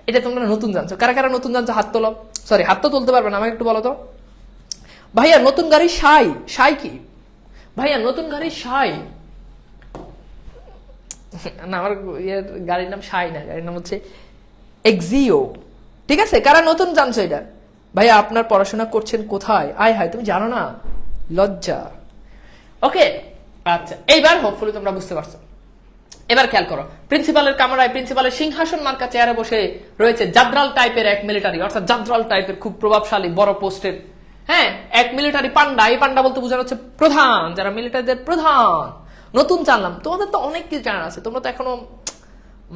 এটা তোমরা নতুন জানছো। কারা কারা নতুন জানছো হাত তোলো। সরি, হাত তো তুলতে পারবে না, আমাকে একটু বলো তো। ভাইয়া নতুন গাড়ি সাই কি? ভাইয়া নতুন গাড়ি সাই না, আমার গাড়ির নাম সাই না, গাড়ির নাম হচ্ছে এক্সিও। ঠিক আছে, কারা নতুন জানছো এটা? ভাইয়া আপনার পড়াশোনা করছেন কোথায়? আয় হায়, তুমি জানো না, লজ্জা। ওকে আচ্ছা, এইবার হোপফুলি তোমরা বুঝতে পারছো। এবার খেয়াল করো, প্রিন্সিপালের কামরায় প্রিন্সিপালের সিংহাসন মার্কা চেয়ারে বসে রয়েছে জাদ্রাল টাইপের এক মিলিটারি, অর্থাৎ জাদ্রাল টাইপের খুব প্রভাবশালী বড় পোস্টের এক মিলিটারি পান্ডা। এই পান্ডা বলতে বোঝানো হচ্ছে প্রধান, যারা মিলিটারিদের প্রধান। নতুন জানলাম, তোমাদের তো অনেক কিছু জানার আছে, তোমরা তো এখনো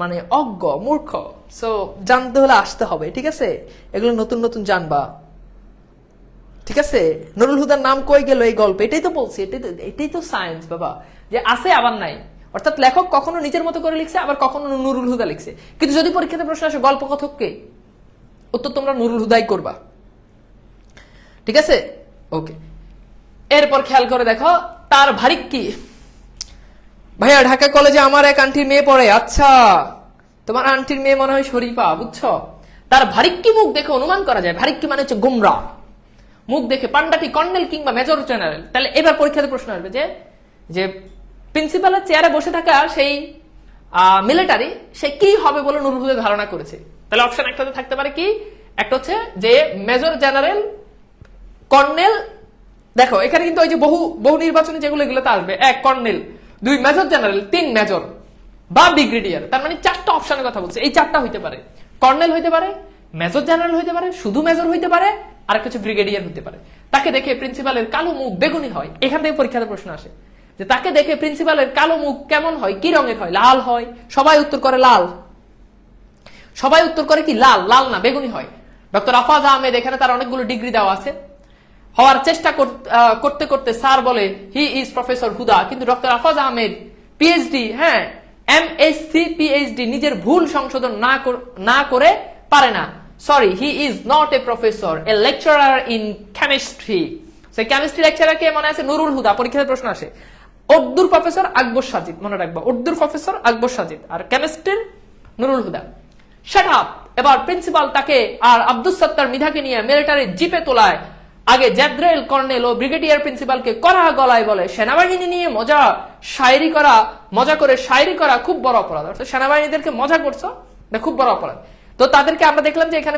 মানে অজ্ঞ মূর্খ। সো জানতে হলে আসতে হবে, ঠিক আছে? এগুলো নতুন নতুন জানবা, ঠিক ঠিক আছে, নুরুল হুদার নাম কই গেল এই গল্পে, এটাই তো বলছি, এটাই তো সায়েন্স বাবা, যে আছে আবার নাই। অর্থাৎ লেখক কখনো নিজের মতো করে লিখছে, আবার কখনো নুরুল হুদা লিখছে। কিন্তু যদি পরীক্ষাতে প্রশ্ন আসে গল্প কথক কে, উত্তর তোমরা নুরুল হুদাই করবা। ঠিক আছে, ওকে। এরপর খেয়াল করে দেখো তার ভারিক কি। ভাইয়া ঢাকা কলেজে আমার এক আন্টির মেয়ে পড়ে। আচ্ছা, তোমার আন্টির মেয়ে মনে হয় শরীফা, বুঝছো। তার ভারিক্কি মুখ দেখে অনুমান করা যায়, ভারিক্কি মানে হচ্ছে গুমরা, মুখ দেখে পান্ডাটি কর্নেল কিংবা মেজর জেনারেল। তাহলে এবার পরীক্ষাতে প্রশ্ন আসবে যে প্রিন্সিপালের চেয়ারে বসে থাকা সেই মিলিটারি, সে কি হবে বলে নুরুল হুদা ধারণা করেছে। তাহলে অপশন একটাতে থাকতে পারে কি, একটা হচ্ছে যে মেজর জেনারেল, কর্নেল। দেখো এখানে কিন্তু ওই যে বহু নির্বাচনে যেগুলো, এগুলো তো আসবে, 1 কর্নেল, 2 মেজর জেনারেল, 3 মেজর বা ব্রিগেডিয়ার। তার মানে 4টা অপশনের কথা বলছে, এই 4টা হইতে পারে। কর্নেল হইতে পারে, মেজর জেনারেল হইতে পারে, শুধু মেজর হইতে পারে, আর কিছু ব্রিগেডিয়ার হতে পারে। তাকে দেখে প্রিন্সিপালের কালো মুখ বেগুনি হয়। এখান থেকে পরীক্ষাতে প্রশ্ন আসে যে তাকে দেখে প্রিন্সিপালের কালো মুখ কেমন হয়, কি রঙের হয়। লাল হয়, সবাই উত্তর করে লাল, সবাই উত্তর করে কি লাল, লাল না বেগুনি হয়। ডক্টর আফাজ আহমেদ, এখানে তার অনেকগুলো ডিগ্রি দেওয়া আছে, হওয়ার চেষ্টা করতে করতে স্যার বলে হি ইজ প্রফেসর হুদা, কিন্তু ডক্টর আফাজ আহমেদ পিএইচডি, হ্যাঁ এমএসসি পিএইচডি, নিজের ভুল সংশোধন না করে পারে না। Sorry, he is not a professor, A lecturer in chemistry. সেই কেমিস্ট্রি লেকচারার কে মনে আছে? নুরুল হুদা। পরীক্ষাতে প্রশ্ন আসে। উর্দুর প্রফেসর আকবর সাজিদ, মনে রাখবা, উর্দুর প্রফেসর আকবর সাজিদ, আর কেমিস্ট্রির নুরুল হুদা। Shut up. এবার প্রিন্সিপাল তাকে আর আব্দুস সত্তার মৃধাকে নিয়ে মিলিটারি জিপে তোলায় আগে জেনারেল, কর্নেল ও ব্রিগেডিয়ার প্রিন্সিপালকে কড়া গলায় বলে সেনাবাহিনী নিয়ে মজা করে শায়েরি করা খুব বড় অপরাধ। অর্থাৎ সেনাবাহিনীদেরকে মজা করছো, এটা খুব বড় অপরাধ। তো তাদেরকে আমরা দেখলাম যে এখানে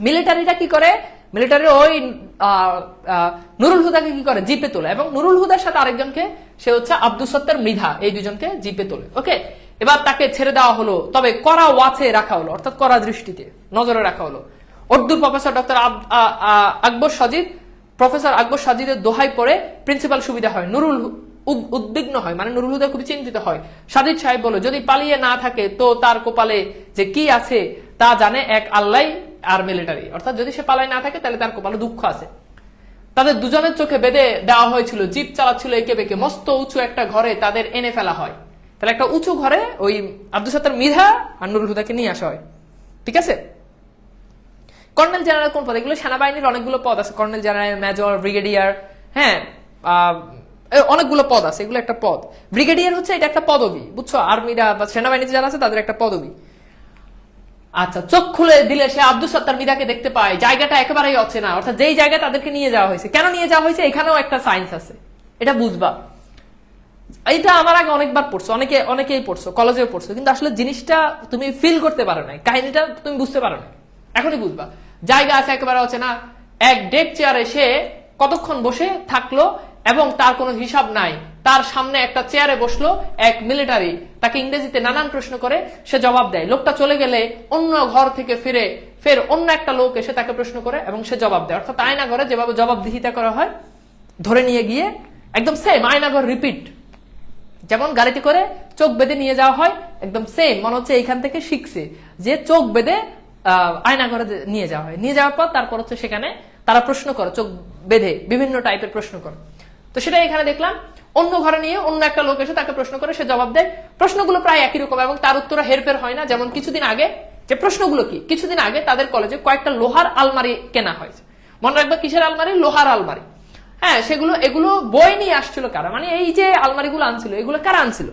মিলিটারিরা কি করে, মিলিটারি ওই নুরুল হুদাকে কি করে, জিপে তোলে, এবং নুরুল হুদার সাথে আরেকজনকে, সে হচ্ছে আব্দুস সত্তার মৃধা, এই দুজনকে জিপে তোলে। ওকে, এবার তাকে ছেড়ে দেওয়া হলো, তবে কড়া ওয়াচে রাখা হলো, অর্থাৎ কড়া দৃষ্টিতে নজরে রাখা হলো। উর্দুর প্রফেসর ডক্টর প্রফেসর আকবর সাজিদের দোহাই পড়ে প্রিন্সিপাল সুবিধা হয়, নুরুল উদ্বিগ্ন হয়, মানে নুরুল হুদা খুবই চিন্তিত হয়। সাজিদ সাহেব বলে যদি পালিয়ে না থাকে তো তার কপালে যে কি আছে তা জানে এক আল্লাহ আর মিলিটারি। অর্থাৎ যদি সে পালায় না থাকে তাহলে তার কপালে দুঃখ আছে। তাদের দুজনের চোখে বেঁধে দেওয়া হয়েছিল, জিপ চালাচ্ছিল একে বেঁকে, মস্ত উঁচু একটা ঘরে তাদের এনে ফেলা হয়। তাহলে একটা উঁচু ঘরে ওই আব্দুস সত্তার মৃধা আর নুরুল হুদাকে নিয়ে আসা হয়। ঠিক আছে। কর্নেল জেনারেল কোন পদ? এগুলো সেনাবাহিনীর অনেকগুলো পদ আছে, কর্নেল জেনারেল, মেজর, ব্রিগেডিয়ার, হ্যাঁ অনেকগুলো পদ আছে, এগুলো একটা পদ। ব্রিগেডিয়ার হচ্ছে এটা একটা পদবি, বুঝছো, আর্মিরা বা সেনাবাহিনীতে যারা আছে তাদের একটা পদবি। আচ্ছা, চোখ খুলে দিলে সে আব্দুস সত্তার মৃধাকে দেখতে পায়, জায়গাটা একেবারেই অচেনা, অর্থাৎ যেই জায়গায় তাদেরকে নিয়ে যাওয়া হয়েছে, কেন নিয়ে যাওয়া হয়েছে এখানেও একটা সায়েন্স আছে, এটা বুঝবা। এইটা আমার আগে অনেকবার পড়ছো, অনেকেই পড়ছো, কলেজেও পড়ছো, কিন্তু আসলে জিনিসটা তুমি ফিল করতে পারো না, কাহিনীটা তুমি বুঝতে পারো না, এখনই বুঝবা। জায়গা আছে একেবারে অচেনা, এক ডেক চেয়ারে সে কতক্ষণ বসে থাকলো এবং তার কোনো হিসাব নাই। তার সামনে একটা চেয়ারে বসলো এক মিলিটারি, তাকে ইংরেজিতে নানান প্রশ্ন করে, সে জবাব দেয়। লোকটা চলে গেলে অন্য ঘর থেকে ফের অন্য একটা লোক এসে তাকে প্রশ্ন করে এবং সে জবাব দেয়। অর্থাৎ আয়না ঘরে যেভাবে জবাবদিহিতা করা হয়, ধরে নিয়ে গিয়ে একদম সেম আয়না ঘর রিপিট, যেমন গাড়িতে করে চোখ বেঁধে নিয়ে যাওয়া হয়, একদম সেম মনে হচ্ছে এইখান থেকে শিখছে যে চোখ বেঁধে আয়না ঘরে নিয়ে যাওয়া হয়। নিয়ে যাওয়ার পর তারপর হচ্ছে সেখানে তারা প্রশ্ন করে, চোখ বেঁধে বিভিন্ন টাইপের প্রশ্ন করে। তো সেটা এখানে দেখলাম, অন্য ঘরে নিয়ে অন্য একটা লোক এসে তাকে প্রশ্ন করে, সে জবাব দেয়। প্রশ্নগুলো প্রায় একই রকম এবং তার উত্তর হেরফের হয় না। যেমন কিছুদিন আগে যে প্রশ্নগুলো কি, কিছুদিন আগে তাদের কলেজে কয়েকটা লোহার আলমারি কেনা হয়েছে। মনে রাখবে কিসের আলমারি? লোহার আলমারি। হ্যাঁ, এগুলো বই নিয়ে আসছিল কারা, মানে এই যে আলমারিগুলো আনছিল, এগুলো কারা আনছিল?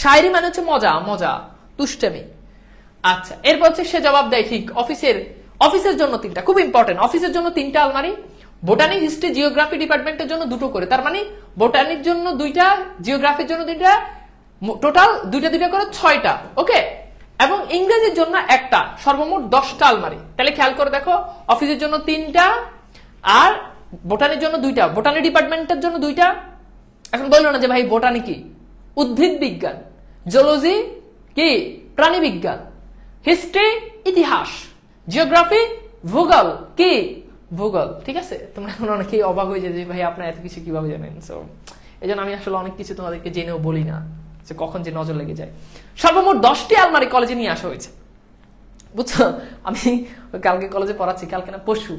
শায়েরি মানে হচ্ছে মজা, দুষ্টামি। আচ্ছা, এরপর হচ্ছে সে জবাব দেয় ঠিক অফিসের জন্য 3টা, খুব ইম্পর্টেন্ট, অফিসের জন্য 3টা আলমারি, বোটানি, হিস্ট্রি, জিওগ্রাফি ডিপার্টমেন্টের জন্য 2টো করে। তার মানে বোটানির জন্য 2টা, জিওগ্রাফির জন্য 2টা, টোটাল 2টা করে 6টা। ওকে, এবং ইংরেজির জন্য 1টা, সর্বমোট 10টা আলমারি। তাহলে খেয়াল করে দেখো, অফিসের জন্য 3টা আর বোটানির জন্য 2টা, বোটানি ডিপার্টমেন্টের জন্য 2টা। এখন বললো না যে ভাই বোটানি কি? উদ্ভিদ বিজ্ঞান। জুলজি কি? প্রাণী বিজ্ঞান। হিস্ট্রি ইতিহাস। জিওগ্রাফি ভূগোল কি? ভূগোল। ঠিক আছে, তোমরা এখন অনেকেই অবাক হয়ে যায় যে ভাই আপনারা এত কিছু কিভাবে জানেন। সো এই জন্য আমি আসলে অনেক কিছু তোমাদেরকে জেনেও বলি না, যে কখন যে নজর লেগে যায়। সর্বমোট 10টি আলমারি কলেজে নিয়ে আসা হয়েছে, বুঝছো। আমি কালকে কলেজে পড়াচ্ছি, কালকে না পরশু,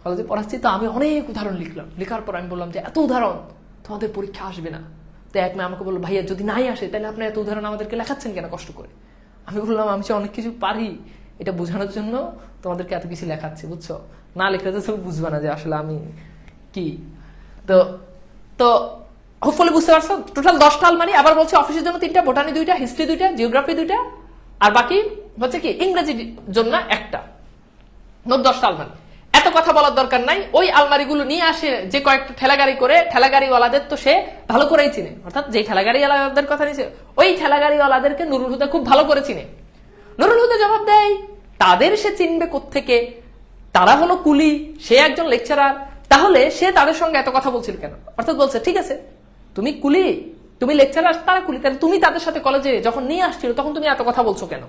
কলেজে পড়াচ্ছি, তো আমি অনেক উদাহরণ লিখলাম। লেখার পর আমি বললাম যে এত উদাহরণ তোমাদের পরীক্ষা আসবে না। তো এক মেয়ে আমাকে বললো, ভাইয়া যদি নাই আসে তাহলে আপনি এত উদাহরণ আমাদেরকে লেখাচ্ছেন কেন কষ্ট করে? আমি বললাম আমি যে অনেক কিছু পারি, এটা বোঝানোর জন্য তোমাদেরকে এত কিছু লেখাচ্ছি, বুঝছো? না লিখলে তো তুমি বুঝবে না যে আসলে আমি কি। তো তো হোপফুলি বুঝতে পারছো, টোটাল 10টা আলমারি। আবার বলছে অফিসের জন্য 3টা, বোটানি 2টা, হিস্ট্রি 2টা, জিওগ্রাফি 2টা, আর বাকি হচ্ছে কি ইংরেজির জন্য 1টা, মোট 10টা আলমারি। এত কথা বলার দরকার নাই। ওই আলমারিগুলো নিয়ে আসে যে কয়েকটা ঠেলাগাড়ি করে, ঠেলাগাড়িওয়ালাদের তো সে ভালো করেই চিনে, অর্থাৎ যে ঠেলাগাড়িওয়ালাদের কথা নিয়েছে ওই ঠেলাগাড়িওয়ালাদেরকে নুরুল হুদা খুব ভালো করে চিনে। নুরুল হুদা জবাব দেয়, তাদের সে চিনবে কোত্থেকে? তারা হলো কুলি, সে একজন লেকচারার, তাহলে সে তাদের সঙ্গে এত কথা বলছিল কেন? অর্থাৎ বলছে ঠিক আছে, তুমি কুলি, তুমি লেকচারার, তারা কুলি, তাহলে তুমি তাদের সাথে কলেজে যখন নিয়ে আসছিল তখন তুমি এত কথা বলছো কেন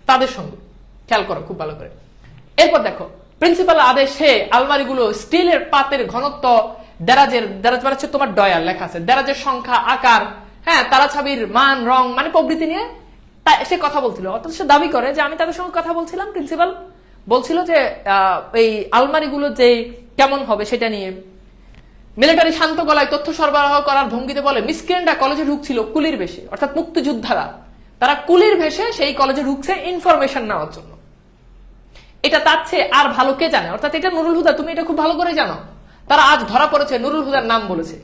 তাদের সঙ্গে? খেয়াল করো খুব ভালো করে। এরপর দেখো, প্রিন্সিপাল আদেশে আলমারিগুলো স্টিলের পাতের ঘনত্ব, দেরাজের, দেরাজ মানে হচ্ছে তোমার ডয়ার লেখা আছে, দেরাজের সংখ্যা, আকার, হ্যাঁ, তারা ছাবির মান, রং মানে প্রভৃতি নিয়ে সে কথা বলছিল। অর্থাৎ সে দাবি করে যে আমি তাদের সঙ্গে কথা বলছিলাম। প্রিন্সিপাল বলছিল যে এই আলমারিগুলো যে কেমন হবে সেটা নিয়ে। মিলিটারি শান্ত গলায় তথ্য সরবরাহ করার ভঙ্গিতে বলে, মিসক্রিয়েন্টরা কলেজে ঢুকছিল কুলির বেশে, অর্থাৎ মুক্তিযোদ্ধারা, তারা কুলির ভেসে সেই কলেজে ঢুকছে ইনফরমেশন নেওয়ার জন্য। এটা তার চেয়ে আর ভালো কে জানে? অর্থাৎ এটা নুরুল হুদা, তুমি এটা খুব ভালো করে জানো। তারা আজ ধরা পড়েছে, নুরুল হুদার নাম বলেছে,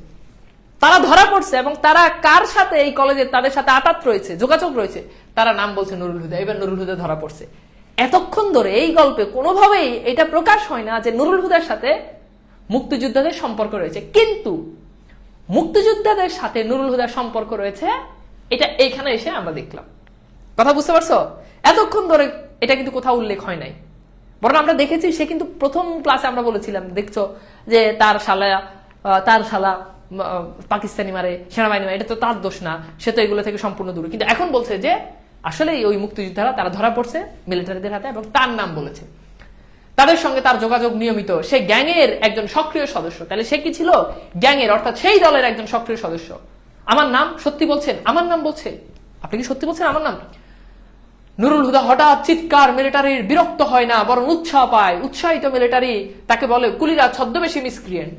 তারা ধরা পড়ছে, এবং তারা কার সাথে এই কলেজে তাদের সাথে আটাত রয়েছে, যোগাযোগ রয়েছে, তারা নাম বলছে নুরুল হুদা। এবার নুরুল হুদা ধরা পড়ছে। এতক্ষণ ধরে এই গল্পে কোনোভাবেই এটা প্রকাশ হয় না যে নুরুল হুদার সাথে মুক্তিযোদ্ধাদের সম্পর্ক রয়েছে, কিন্তু মুক্তিযোদ্ধাদের সাথে নুরুল হুদার সম্পর্ক রয়েছে, এটা এইখানে এসে আমরা দেখলাম। কথা বুঝতে পারছো? এতক্ষণ ধরে এটা কিন্তু কোথাও উল্লেখ হয় নাই, বরং আমরা দেখেছি সে কিন্তু প্রথম ক্লাসে আমরা বলেছিলাম, দেখছো যে তার শালা পাকিস্তানি মারে, সেনাবাহিনী মারে, এটা তো তার দোষ না, সে তো এগুলো থেকে সম্পূর্ণ দূরে। কিন্তু এখন বলছে যে আসলে ওই মুক্তিযোদ্ধারা তারা ধরা পড়ছে মিলিটারিদের হাতে, এবং তার নাম বলেছে, তাদের সঙ্গে তার যোগাযোগ নিয়মিত, সে গ্যাংয়ের একজন সক্রিয় সদস্য। তাহলে সে কি ছিল? গ্যাংয়ের, অর্থাৎ সেই দলের একজন সক্রিয় সদস্য। আমার নাম সত্যি বলছেন? আমার নাম বলছে। আপনি কি সত্যি বলছেন আমার নাম? নুরুল হুদা হঠাৎ চিৎকার, মিলিটারির বিরক্ত হয় না, বরং উৎসাহ পায়। উৎসাহিত মিলিটারি তাকে বলে, কুলিরা ছদ্মবেশী মিসক্রিয়েন্ট।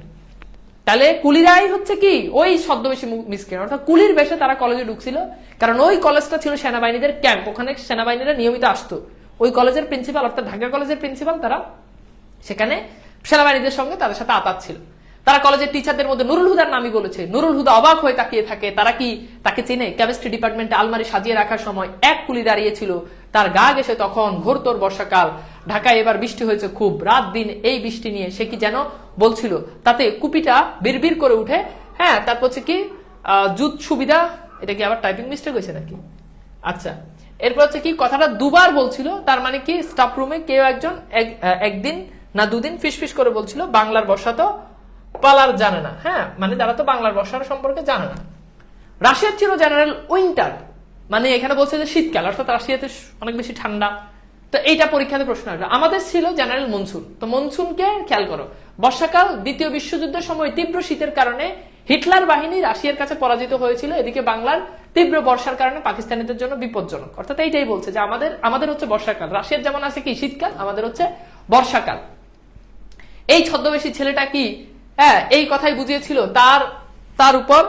তাহলে কুলিরাই হচ্ছে কি ওই ছদ্মবেশী মিসক্রিয়েন্ট, অর্থাৎ কুলির বেশে তারা কলেজে ঢুকছিল, কারণ ওই কলেজটা ছিল সেনাবাহিনীদের ক্যাম্প, ওখানে সেনাবাহিনীরা নিয়মিত আসতো। ওই কলেজের প্রিন্সিপাল, অর্থাৎ ঢাকা কলেজের প্রিন্সিপাল, তারা সেখানে সেনাবাহিনীদের সঙ্গে তাদের সাথে আতাত ছিল। তারা কলেজের টিচারদের মধ্যে নুরুল হুদার নামই বলেছে। নুরুল হুদা অবাক হয়ে তাকিয়ে থাকে, তারা কি তাকে চেনে? কেমিস্ট্রি ডিপার্টমেন্টে আলমারি সাজিয়ে রাখার সময় এক কুলি দাঁড়িয়েছিল, তার গা গেছে তখন ঘোরতর বর্ষাকাল, ঢাকায় এবার বৃষ্টি হয়েছে খুব, রাত দিন এই বৃষ্টি নিয়ে সে কি যেন বলছিল, তাতে কুপিটা বিড়বিড় করে উঠে। হ্যাঁ, তারপর হচ্ছে কি জুত সুবিধা, এটা কি আবার টাইপিং মিস্টেক হয়েছে নাকি? আচ্ছা, এরপর হচ্ছে কি কথাটা দুবার বলছিল, তার মানে কি স্টাফ রুমে কেউ একজন একদিন না দুদিন ফিসফিস করে বলছিল, বাংলার বর্ষা তো পালার জানে না। হ্যাঁ, মানে তারা তো বাংলার বর্ষার সম্পর্কে জানে না। রাশিয়ার ছিল জেনারেল উইন্টার, মানে এখানে বলছে যে শীতকাল, অর্থাৎ রাশিয়াতে অনেক বেশি ঠান্ডা। তো এইটা পরীক্ষাতে প্রশ্ন আসবে। আমাদের ছিল জেনারেল মনসুন। তো মনসুনকে খেয়াল করো, বর্ষাকাল, দ্বিতীয় বিশ্বযুদ্ধের সময় তীব্র শীতের কারণে হিটলার বাহিনী রাশিয়ার কাছে পরাজিত হয়েছিল, এদিকে বাংলার তীব্র বর্ষার কারণে পাকিস্তানিদের জন্য বিপজ্জনক। অর্থাৎ এইটাই বলছে যে আমাদের হচ্ছে বর্ষাকাল, রাশিয়ার যেমন আছে কি শীতকাল, আমাদের হচ্ছে বর্ষাকাল। এই ছদ্মবেশী ছেলেটা কি এই কথাই বুঝিয়েছিল তার উপর।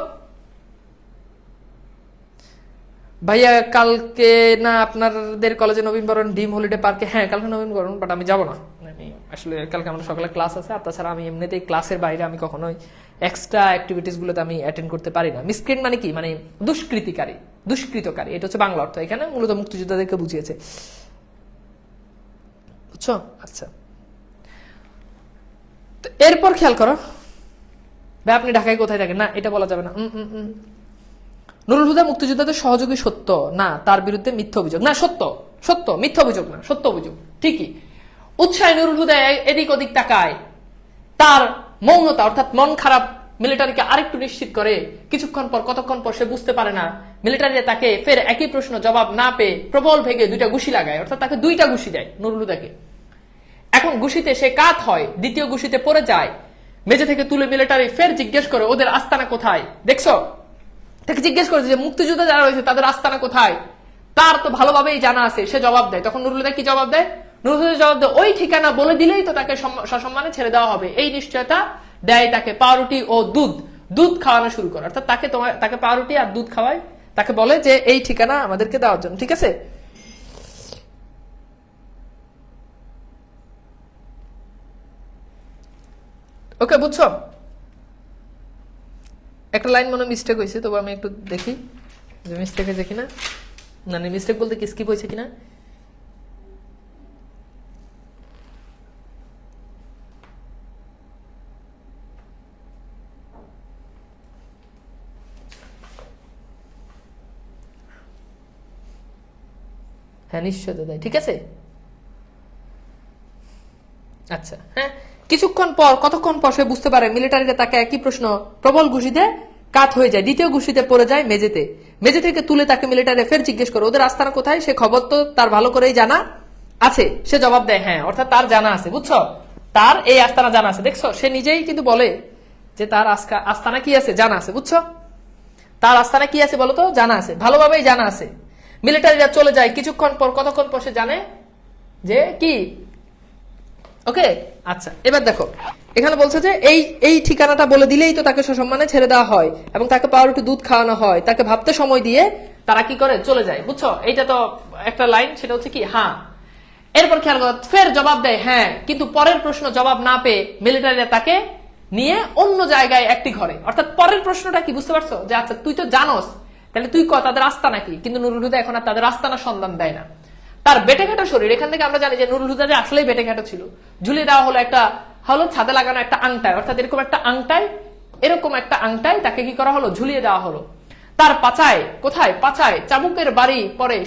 ভাইয়া কালকে না আপনাদের কলেজে নবীনবরণ ডিম হলিডে পার্কে? হ্যাঁ, কালকে নবীনবরণ, বাট আমি যাবো না। আমি আসলে কালকে আমাদের সকালে ক্লাস আছে, আর তাছাড়া আমি এমনিতেই ক্লাসের বাইরে আমি কখনোই এক্সট্রা অ্যাক্টিভিটিস গুলোতে আমি অ্যাটেন্ড করতে পারি না। মিসক্রিয়েন্ট মানে কি? মানে দুষ্কৃতকারী, এটা হচ্ছে বাংলা অর্থ। এখানে মূলত মুক্তিযোদ্ধাদেরকে বুঝিয়েছে, বুঝছো? আচ্ছা, এরপর খেয়াল করো, ভাই আপনি ঢাকায় কোথায় থাকেন? না, এটা বলা যাবে না। নুরুল হুদা মুক্তিযোদ্ধাদের সহযোগী সত্য না, তার বিরুদ্ধে মিথ্যা অভিযোগ। না, সত্য, মিথ্যা অভিযোগ না, সত্য অভিযোগ। ঠিকই। উৎসাহী নুরুল হুদা এদিক ওদিক তাকায়, তার মৌনতা অর্থাৎ মন খারাপ মিলিটারিকে আরেকটু নিশ্চিত করে। কিছুক্ষণ পর, কতক্ষণ পর সে বুঝতে পারে না, মিলিটারিরা তাকে ফের একই প্রশ্ন জবাব না পেয়ে প্রবল ভেগে দুইটা ঘুষি লাগায়, অর্থাৎ তাকে দুইটা ঘুষি দেয় নুরুল হুদাকে। এখন ঘুষিতে সে কাত হয়, দ্বিতীয় ঘুষিতে পড়ে যায়। মেঝে থেকে তুলে মিলিটারি ফের জিজ্ঞেস করে ওদের আস্তানা কোথায়। দেখছো, তাকে জিজ্ঞেস করে যে মুক্তিযুদ্ধ যারা রয়েছে তাদের আস্তানা কোথায়, তার তো ভালোভাবেই জানা আছে। সে জবাব দেয়, তখন নুরুল হুদা কি জবাব দেয়? নুরুল হুদা জবাব দেয় ওই ঠিকানা বলে দিলেই তো তাকে সসম্মানে ছেড়ে দেওয়া হবে, এই নিশ্চয়তা দেয় তাকে পাউরুটি ও দুধ খাওয়ানো শুরু করে। অর্থাৎ তাকে পাউরুটি আর দুধ খাওয়ায়, তাকে বলে যে এই ঠিকানা আমাদেরকে দেওয়ার জন্য। ঠিক আছে, ওকে বুঝছো? একটা লাইন মনে মিস্টেক হয়েছে, তবু আমি একটু দেখি যে মিস্টেক হয়েছে কিনা। না মিস্টেক বলতে কি স্কিপ হয়েছে কিনা। হ্যাঁ নিশ্চয় তো দেয়। ঠিক আছে, আচ্ছা হ্যাঁ। কতক্ষণ পর সে বুঝতে পারে মিলিটারিতে তাকে একই প্রশ্ন প্রবল ঘুষিতে কাত হয়ে যায়, দ্বিতীয় ঘুষিতে পড়ে যায় মেঝে থেকে তুলে তাকে মিলিটারি ফের জিজ্ঞেস করে ওদের আস্তানা কোথায়, সে খবর তো তার ভালো করেই জানা আছে। সে জবাব দেয় হ্যাঁ, অর্থাৎ তার জানা আছে। বুঝছো, তার এই আস্তানা জানা আছে। দেখছো, সে নিজেই কিন্তু বলে যে তার আস্তানা কি আছে, জানা আছে। বুঝছো, তার আস্তানা কি আছে বলতো, জানা আছে, ভালোভাবেই জানা আছে। মিলিটারিরা চলে যায় কিছুক্ষণ পর, কতক্ষণ পর সে জানে যে কি। ওকে আচ্ছা, এবার দেখো এখানে বলছে যে এই ঠিকানাটা বলে দিলেই তো তাকে সসম্মানে ছেড়ে দেওয়া হয় এবং তাকে পাউরুটি দুধ খাওয়ানো হয়, তাকে ভাবতে সময় দিয়ে তারা কি করে চলে যায়। বুঝছো, এইটা তো একটা লাইন, সেটা হচ্ছে কি হ্যাঁ। এরপর খেয়াল করো, ফের জবাব দেয় হ্যাঁ, কিন্তু পরের প্রশ্ন জবাব না পেয়ে মিলিটারিরা তাকে নিয়ে অন্য জায়গায় একটি ঘরে। অর্থাৎ পরের প্রশ্নটা কি বুঝতে পারছো, যে আচ্ছা তুই তো জানোস, তাহলে তুই তাদের আস্তানা কি। কিন্তু নুরুল হুদা এখন আর তাদের আস্তানার সন্ধান দেয় না। তার বেটেঘাটা শরীর, এখান থেকে আমরা জানি যে নুরুল হুদা যে আসলেই বেটেঘাটা ছিল। ঝুলিয়ে দেওয়া হলো ছাদে লাগানো একটা আংটায়, অর্থাৎ এরকম একটা আংটায় তাকে কি করা হলো, ঝুলিয়ে দেওয়া হলো। তার পাছায়, কোথায় পাছায়, চাবুকের বাড়ি পরে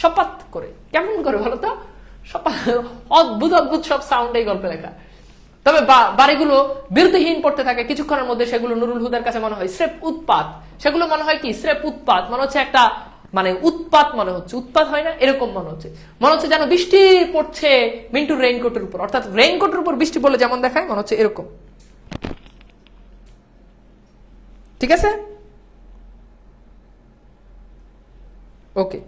সপাত করে। কেমন করে বলো তো, অদ্ভুত অদ্ভুত সব সাউন্ড এই গল্পে লেখা। তবে বাড়িগুলো বিরতিহীন পড়তে থাকে। কিছুক্ষণের মধ্যে সেগুলো নুরুল হুদার কাছে মনে হয় স্রেফ উৎপাত। সেগুলো মনে হয় কি, স্রেফ উৎপাত। মনে হচ্ছে একটা উৎপাত, মনে হচ্ছে উৎপাত হয় না, এরকম মনে হচ্ছে যেন বৃষ্টি পড়ছে মিন্টুর রেইনকোটের উপর। অর্থাৎ রেইনকোটের উপর বৃষ্টি পড়লে যেমন দেখায়, মনে হচ্ছে এরকম। ঠিক আছে, ওকে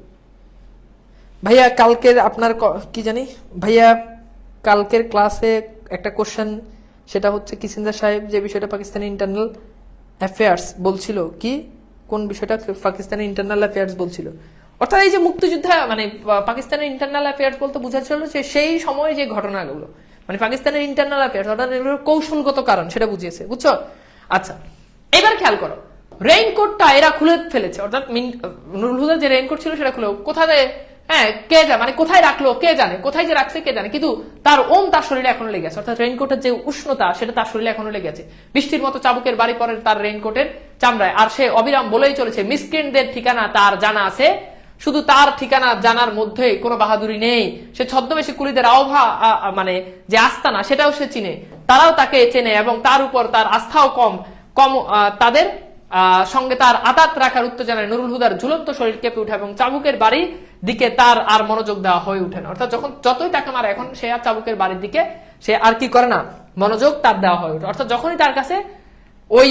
ভাইয়া। কালকের আপনার কি জানি ভাইয়া, কালকের ক্লাসে একটা কোশ্চেন, সেটা হচ্ছে কিসিঞ্জার সাহেব যে বিষয়টা পাকিস্তানি ইন্টারনাল অ্যাফেয়ার্স বলছিল, কি কোন বিষয়টা পাকিস্তানি ইন্টারনাল অ্যাফেয়ার্স বলছিল। অর্থাৎ এই যে মুক্তিযুদ্ধা পাকিস্তানের ইন্টারনাল অ্যাফেয়ার্স বলতে বোঝাচ্ছিল যে সেই সময় যে ঘটনাগুলো, পাকিস্তানের ইন্টারনাল অ্যাফেয়ার্স, অর্থাৎ এগুলোর কৌশলগত কারণ সেটা বুঝিয়েছে। বুঝছো, আচ্ছা এবার খেয়াল করো, রেইনকোটটা এরা খুলে ফেলেছে। অর্থাৎ নুরুল হুদার যে রেইনকোট ছিল সেটা খুলে কোথায়, হ্যাঁ কে জানে, কোথায় রাখলো কে জানে, কোথায় যে রাখছে কে জানে, কিন্তু তার তার শরীরে এখনো লেগে আছে। অর্থাৎ রেইনকোটের যে উষ্ণতা সেটা তার শরীরে এখনো লেগে আছে, বৃষ্টির মতো চাবুকের বাড়ি পরে তার রেইনকোটের চামড়ায়। আর সে অবিরাম বলেই চলেছে মিসক্রিয়েন্টদের ঠিকানা তার জানা আছে, শুধু তার ঠিকানা জানার মধ্যে কোনো বাহাদুরি নেই। সে ছদ্মবেশী কুলিদের যে আস্তানা সেটাও সে চিনে, তারাও তাকে চেনে এবং তার উপর তার আস্থাও কম তাদের সঙ্গে তার আতাত রাখার উত্তেজনায় নুরুল হুদার ঝুলন্ত শরীর কেঁপে উঠে এবং চাবুকের বাড়ির দিকে তার আর মনোযোগ দেওয়া হয়ে উঠে না। অর্থাৎ যতই তাকে মারে, এখন সে আর চাবুকের বাড়ির দিকে সে আর কি করে না, মনোযোগ তার দেওয়া হয়ে উঠে। অর্থাৎ যখনই তার কাছে ওই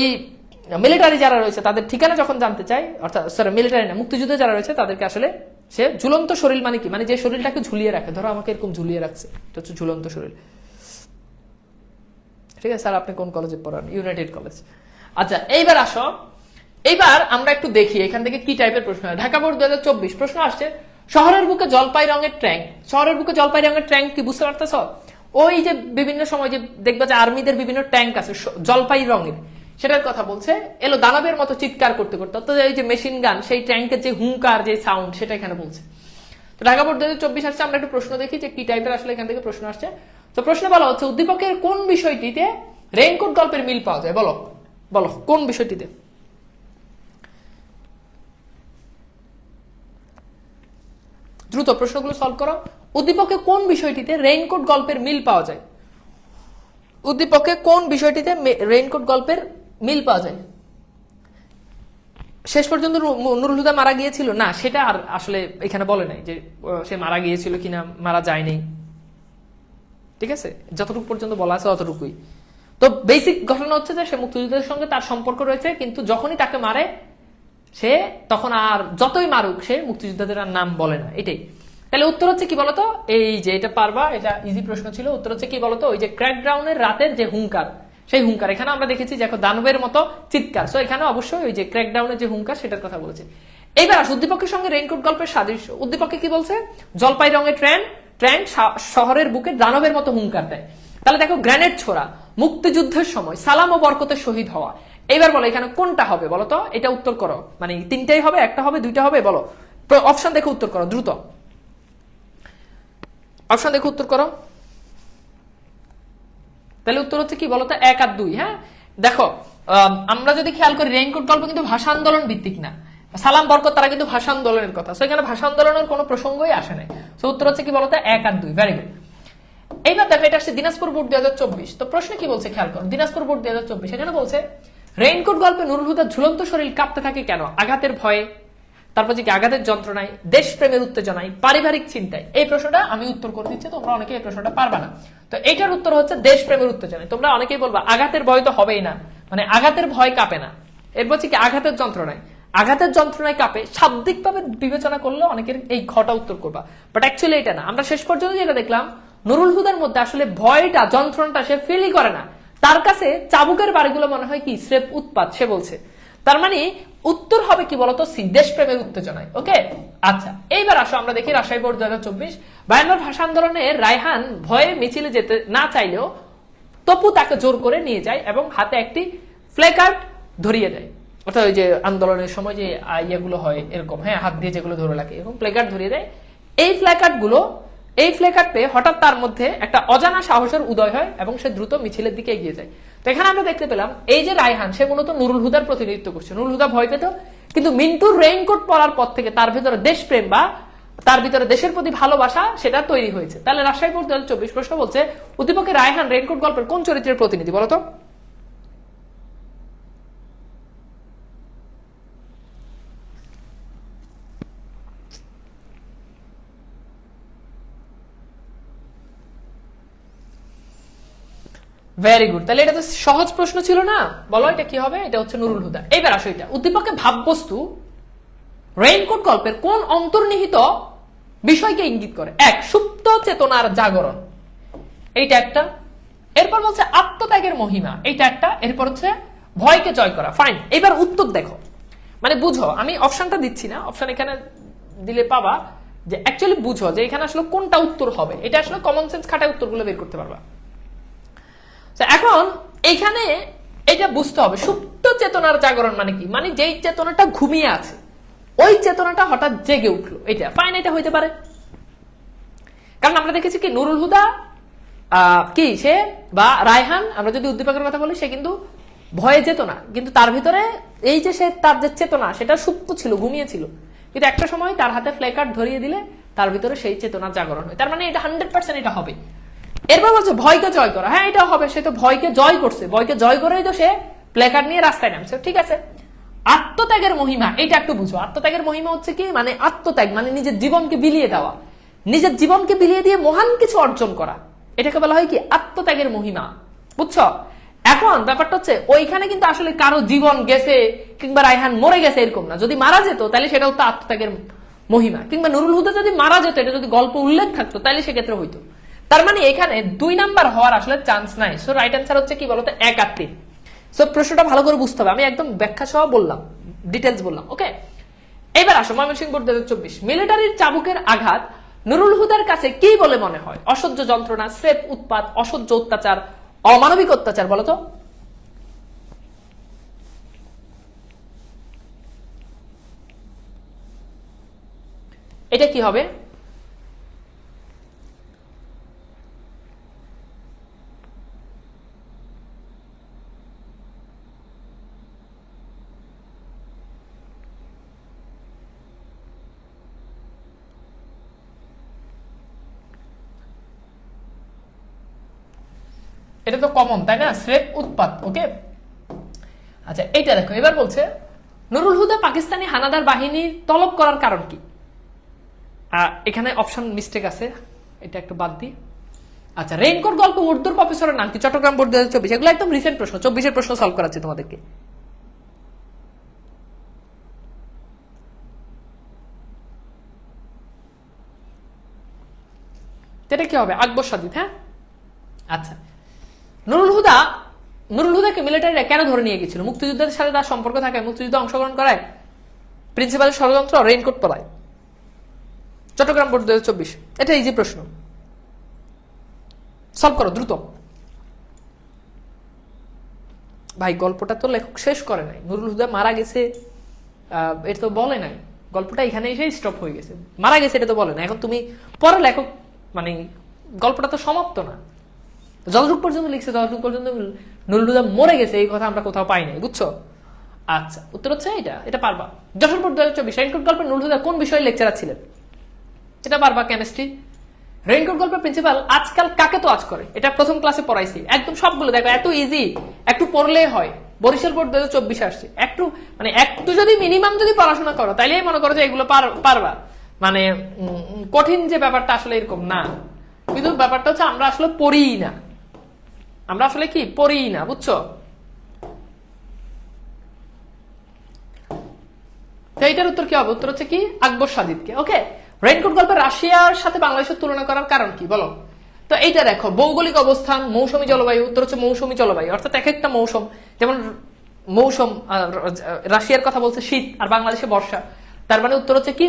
মিলিটারি যারা রয়েছে তাদের ঠিকানা যখন জানতে চায়, অর্থাৎ সরি মিলিটারি না, মুক্তিযুদ্ধে যারা রয়েছে তাদেরকে আসলে সে ঝুলন্ত শরীর মানে কি, যে শরীরটাকে ঝুলিয়ে রাখে। ধরো আমাকে এরকম ঝুলিয়ে রাখছে, এটা হচ্ছে ঝুলন্ত শরীর। ঠিক আছে স্যার, আপনি কোন কলেজে পড়ান? United college. আচ্ছা এইবার আসো, এইবার আমরা একটু দেখি এখান থেকে কি টাইপের প্রশ্ন হয়। ঢাকা বোর্ড 2024 প্রশ্ন আসছে, শহরের বুকে জলপাই রঙের ট্যাঙ্ক। শহরের বুকে জলপাই রঙের ট্যাঙ্ক কি বুঝতে পারতেছ? ওই যে বিভিন্ন সময় যে দেখবা যে আর্মিদের বিভিন্ন ট্যাঙ্ক আছে জলপাই রঙের, সেটার কথা বলছে। এলো দানবের মতো চিৎকার করতে করতে, অর্থাৎ এই যে মেশিন গান, সেই ট্যাঙ্কের যে হুঙ্কার, যে সাউন্ড, সেটা এখানে বলছে। তো ঢাকা বোর্ড 2024 আসছে, আমরা একটু প্রশ্ন দেখি যে কি টাইপের আসলে এখান থেকে প্রশ্ন আসছে। তো প্রশ্ন বলা হচ্ছে, উদ্দীপকের কোন বিষয়টিতে রেইনকোট গল্পের মিল পাওয়া যায়? বলো বলো কোন বিষয়টিতে। দ্রুত প্রশ্নগুলো সলভ করো। উদ্দীপকে কোন বিষয়টিতে রেইনকোট গল্পের মিল পাওয়া যায়? উদ্দীপকে কোন বিষয়টিতে রেইনকোট গল্পের মিল পাওয়া যায়? শেষ পর্যন্ত নুরুল হুদা মারা গিয়েছিল না, সেটা আর আসলে এখানে বলে নাই যে সে মারা গিয়েছিল কিনা, মারা যায়নি। ঠিক আছে, যতটুকু পর্যন্ত বলা আছে অতটুকুই। তো বেসিক ঘটনা হচ্ছে যে সে মুক্তিযুদ্ধের সঙ্গে তার সম্পর্ক রয়েছে, কিন্তু যখনই তাকে মারে সে তখন আর যতই মারুক সে মুক্তিযোদ্ধাদের আর নাম বলে না, এটাই। তাহলে উত্তর হচ্ছে কি বলতো, এই যে এটা পারবা, এটা ইজি প্রশ্ন ছিল। উত্তর হচ্ছে কি বলতো, ওই যে ক্র্যাকডাউনের রাতের যে হুঙ্কার, সেই হুঙ্কার। এখানে আমরা দেখেছি যে দানবের মতো চিৎকার, সো এখানে অবশ্যই ওই যে ক্র্যাকডাউনের যে হুঙ্কার সেটার কথা বলেছে। এইবার আস উদ্দীপকের সঙ্গে রেইনকোট গল্পের সাদৃশ্য। উদ্দীপকে কি বলছে, জলপাই রঙের ট্রেন শহরের বুকে দানবের মতো হুঙ্কার দেয়। তাহলে দেখো, গ্রেনেড ছোড়া, মুক্তিযুদ্ধের সময়, সালাম ও বরকতে শহীদ হওয়া। এইবার বলো এখানে কোনটা হবে বলো তো, এটা উত্তর করো। মানে তিনটাই হবে, একটা হবে, দুইটা হবে, বলো। অপশন দেখে উত্তর করো দ্রুত, অপশন দেখে উত্তর করো। তাহলে উত্তর হচ্ছে কি বলতো, 1 আর 2। হ্যাঁ দেখো, আমরা যদি খেয়াল করি রেইনকোট গল্প কিন্তু ভাষা আন্দোলন ভিত্তিক না, সালাম বরকত তারা কিন্তু ভাষা আন্দোলনের কথা, সো এখানে ভাষা আন্দোলনের কোনো প্রসঙ্গই আসে নাই। সো উত্তর হচ্ছে কি বলতো, 1 আর 2। Very good. এইবার দেখো, এটা আসছে দিনাজপুর বোর্ড 2024। তো প্রশ্ন কি বলছে খেয়াল করো, দিনাজপুর বোর্ড 2024 এখানে বলছে রেইনকোট গল্পে নুরুল হুদার ঝুলন্ত শরীর কাঁপতে থাকে কেন? আঘাতের ভয়ে, তারপর যে আঘাতের যন্ত্রণায়, দেশপ্রেমের উত্তেজনায়, পারিবারিক চিন্তায়। এই প্রশ্নটা আমি উত্তর করে দিচ্ছি, তোমরা অনেকে এই প্রশ্নটা পারবা না। তো এটার উত্তর হচ্ছে দেশপ্রেমের উত্তেজনায়। তোমরা অনেকেই বলবা আঘাতের ভয় তো হবেই না, মানে আঘাতের ভয় কাঁপে না, এর বলছে কি আঘাতের যন্ত্রণায়, আঘাতের যন্ত্রণায় কাঁপে। শাব্দিকভাবে বিবেচনা করলে অনেকের এই ঘটা উত্তর করবা, বাট অ্যাকচুয়ালি এটা না। আমরা শেষ পর্যন্ত যেটা দেখলাম, নুরুল হুদার মধ্যে আসলে ভয়টা, যন্ত্রণাটা সে ফিলই করে না। তার কাছে চাবুকের বাড়িগুলো মনে হয় কি স্রেফ উৎপাত, সে বলছে। তার মানে উত্তর হবে কি বলতো, সি, দেশপ্রেমের উত্তেজনায়। ওকে, আচ্ছা এইবার আসো আমরা দেখি রাজশাহী বোর্ড 2024। বায়ান্নর ভাষা আন্দোলনে রায়হান ভয়ে মিছিলে যেতে না চাইলেও তপু তাকে জোর করে নিয়ে যায় এবং হাতে একটি প্লেকার্ড ধরিয়ে দেয়। অর্থাৎ ওই যে আন্দোলনের সময় যে ইয়েগুলো হয় এরকম, হ্যাঁ, হাত দিয়ে যেগুলো ধরে রাখে, এরকম প্লেকার্ড ধরিয়ে দেয়। এই প্লেকার্ড পেয়ে হঠাৎ তার মধ্যে একটা অজানা সাহসের উদয় হয় এবং সে দ্রুত মিছিলের দিকে এগিয়ে যায়। তো এখানে আমরা দেখতে পেলাম এই যে রায়হান, সে মূলত নুরুল হুদার প্রতিনিধিত্ব করছে। নুরুল হুদা ভয় পেত, কিন্তু মিন্টুর রেইনকোট পরার পর থেকে তার ভিতরে দেশপ্রেম বা তার ভিতরে দেশের প্রতি ভালোবাসা সেটা তৈরি হয়েছে। তাহলে রাজশাহী বোর্ড 2024 প্রশ্ন বলছে উদ্দীপকে রায়হান রেইনকোট গল্পের কোন চরিত্রের প্রতিনিধি বলতো? Very good. তাহলে এটা তো সহজ প্রশ্ন ছিল না, বলো এটা কি হবে? এটা হচ্ছে নুরুল হুদা। এইবার আসো, এটা উদ্দীপকে ভাববস্তু রেইনকোট গল্পের কোন অন্তর্নিহিত বিষয়কে ইঙ্গিত করে? 1, সুপ্ত চেতনার জাগরণ, এইটা একটা। এরপর বলছে আত্মত্যাগের মহিমা, এইটা একটা। এরপর হচ্ছে ভয়কে জয় করা। ফাইন, এবার উত্তর দেখো, মানে বুঝো, আমি অপশনটা দিচ্ছি না, অপশন এখানে দিলে পাবা যে অ্যাকচুয়ালি বুঝো যে এখানে আসলে কোনটা উত্তর হবে। এটা আসলে কমন সেন্স খাটায় উত্তরগুলো বের করতে পারবা। এখন এইখানে এটা বুঝতে হবে, সুপ্ত চেতনার জাগরণ মানে কি? মানে যেই চেতনাটা ঘুমিয়ে আছে, ওই চেতনাটা হঠাৎ জেগে উঠলো, এটা ফাইন, এটা হইতে পারে। কারণ আমরা দেখেছি কি নুরুল হুদা কি সে বা রায়হান, আমরা যদি উদ্দীপকের কথা বলি, সে কিন্তু ভয়ে যেত না, কিন্তু তার ভিতরে এই যে সে তার যে চেতনা সেটা সুপ্ত ছিল, ঘুমিয়েছিল, কিন্তু একটা সময় তার হাতে প্লেকার্ড ধরিয়ে দিলে তার ভিতরে সেই চেতনার জাগরণ হয়। তার মানে এটা 100% এটা হবে। এরপর বলছে ভয়কে জয় করা, হ্যাঁ এটাও হবে, সে তো ভয়কে জয় করছে, ভয়কে জয় করেই তো সে প্লেকার্ড নিয়ে রাস্তায় নামছে, ঠিক আছে। আত্মত্যাগের মহিমা, এটা একটু বুঝো। আত্মত্যাগের মহিমা হচ্ছে কি, মানে আত্মত্যাগ মানে নিজের জীবনকে বিলিয়ে দেওয়া, নিজের জীবনকে বিলিয়ে দিয়ে মহান কিছু অর্জন করা, এটাকে বলা হয় কি আত্মত্যাগের মহিমা, বুঝছো? এখন ব্যাপারটা হচ্ছে ওইখানে কিন্তু আসলে কারো জীবন গেছে কিংবা রায়হান মরে গেছে এরকম না। যদি মারা যেত তাহলে সেটা হতো আত্মত্যাগের মহিমা, কিংবা নুরুল হুদা যদি মারা যেত, এটা যদি গল্প উল্লেখ থাকতো তাহলে সেক্ষেত্রে হইতো। তার মানে এখানে 2 নাম্বার হওয়ার আসলে চান্স নাই। সো রাইট অ্যান্সার হচ্ছে কি বলতো, 1 আর 3। সো প্রশ্নটা ভালো করে বুঝতে হবে, আমি একদম ব্যাখ্যা সহ বললাম, ডিটেলস বললাম, ওকে। এবার আসো ময়মনসিংহ বোর্ড 2024। মিলিটারির চাবুকের আঘাত নুরুল হুদার কাছে কি বলে মনে হয়? অসহ্য যন্ত্রণা, স্রেফ উৎপাত, অসহ্য অত্যাচার, অমানবিক অত্যাচার, বলতো? এটা কি হবে? এটা তো কমন, তাই না? স্রেফ উৎপাত, ওকে। আচ্ছা এইটা দেখো, এবার বলছে নুরুল হুদা পাকিস্তানি হানাদার বাহিনীর তলব করার কারণ কি? এখানে অপশন মিস্টেক আছে, এটা একটু বাদ দিই। আচ্ছা, রেইনকোট গল্প উর্দুর প্রফেসরের নাম কি? চট্টগ্রাম বোর্ড 2024। এগুলো একদম রিসেন্ট প্রশ্ন, 24-এর প্রশ্ন সলভ করাচ্ছি তোমাদেরকে। এটা কি হবে? আকবর সাজিদ। হ্যাঁ, আচ্ছা, নুরুল হুদাকে মিলিটারিরা কেন ধরে নিয়ে গেছিল? মুক্তিযুদ্ধের সাথে তার সম্পর্ক থাকে, মুক্তিযুদ্ধে অংশগ্রহণ করায়, প্রিন্সিপালের ষড়যন্ত্র, রেইনকোট পরায়। চট্টগ্রাম বোর্ড 2024, এটা ইজি প্রশ্ন, সলভ করো দ্রুত। ভাই গল্পটা তো লেখক শেষ করে নাই, নুরুল হুদা মারা গেছে এটা তো বলে নাই, গল্পটা এখানে এসে স্টপ হয়ে গেছে। মারা গেছে এটা তো বলে না, এখন তুমি পরে লেখক মানে গল্পটা তো সমাপ্ত না, যতটুকু পর্যন্ত লিখছে ততটুকু পর্যন্ত নুরুল হুদা মরে গেছে এই কথা আমরা কোথাও পাই নাই, বুঝছো? আচ্ছা, উত্তর হচ্ছে এটা পারবা। যশোর বোর্ড 2024 রেইনকোট গল্পে নুরুল হুদা কোন বিষয়ে লেকচারার ছিলেন? এটা পারবা, কেমিস্ট্রি। রেইনকোট গল্পের প্রিন্সিপাল আজকাল কাকে তো আজ করে, এটা প্রথম ক্লাসে পড়াইছি, একদম সবগুলো দেখো, এত ইজি, একটু পড়লেই হয়। বরিশাল বোর্ড 2024 আসছে, একটু যদি মিনিমাম যদি পড়াশোনা করো তাইলেই মনে করো যে এগুলো পারবা। মানে কঠিন যে ব্যাপারটা আসলে এরকম না, কিন্তু ব্যাপারটা হচ্ছে আমরা আসলে পড়িই না, আমরা আসলে কি পড়িই না, বুঝছো? তো এইটার উত্তর কি হবে? উত্তর হচ্ছে কি আকবর সাজিদকে। ওকে, রেইনকোট গল্পে রাশিয়ার সাথে বাংলাদেশের তুলনা করার কারণ কি বলো? তো এইটা দেখো, ভৌগোলিক অবস্থান, মৌসুমী জলবায়ু। উত্তর হচ্ছে মৌসুমী জলবায়ু, অর্থাৎ এক একটা মৌসুম, যেমন মৌসুম রাশিয়ার কথা বলছে শীত আর বাংলাদেশে বর্ষা, তার মানে উত্তর হচ্ছে কি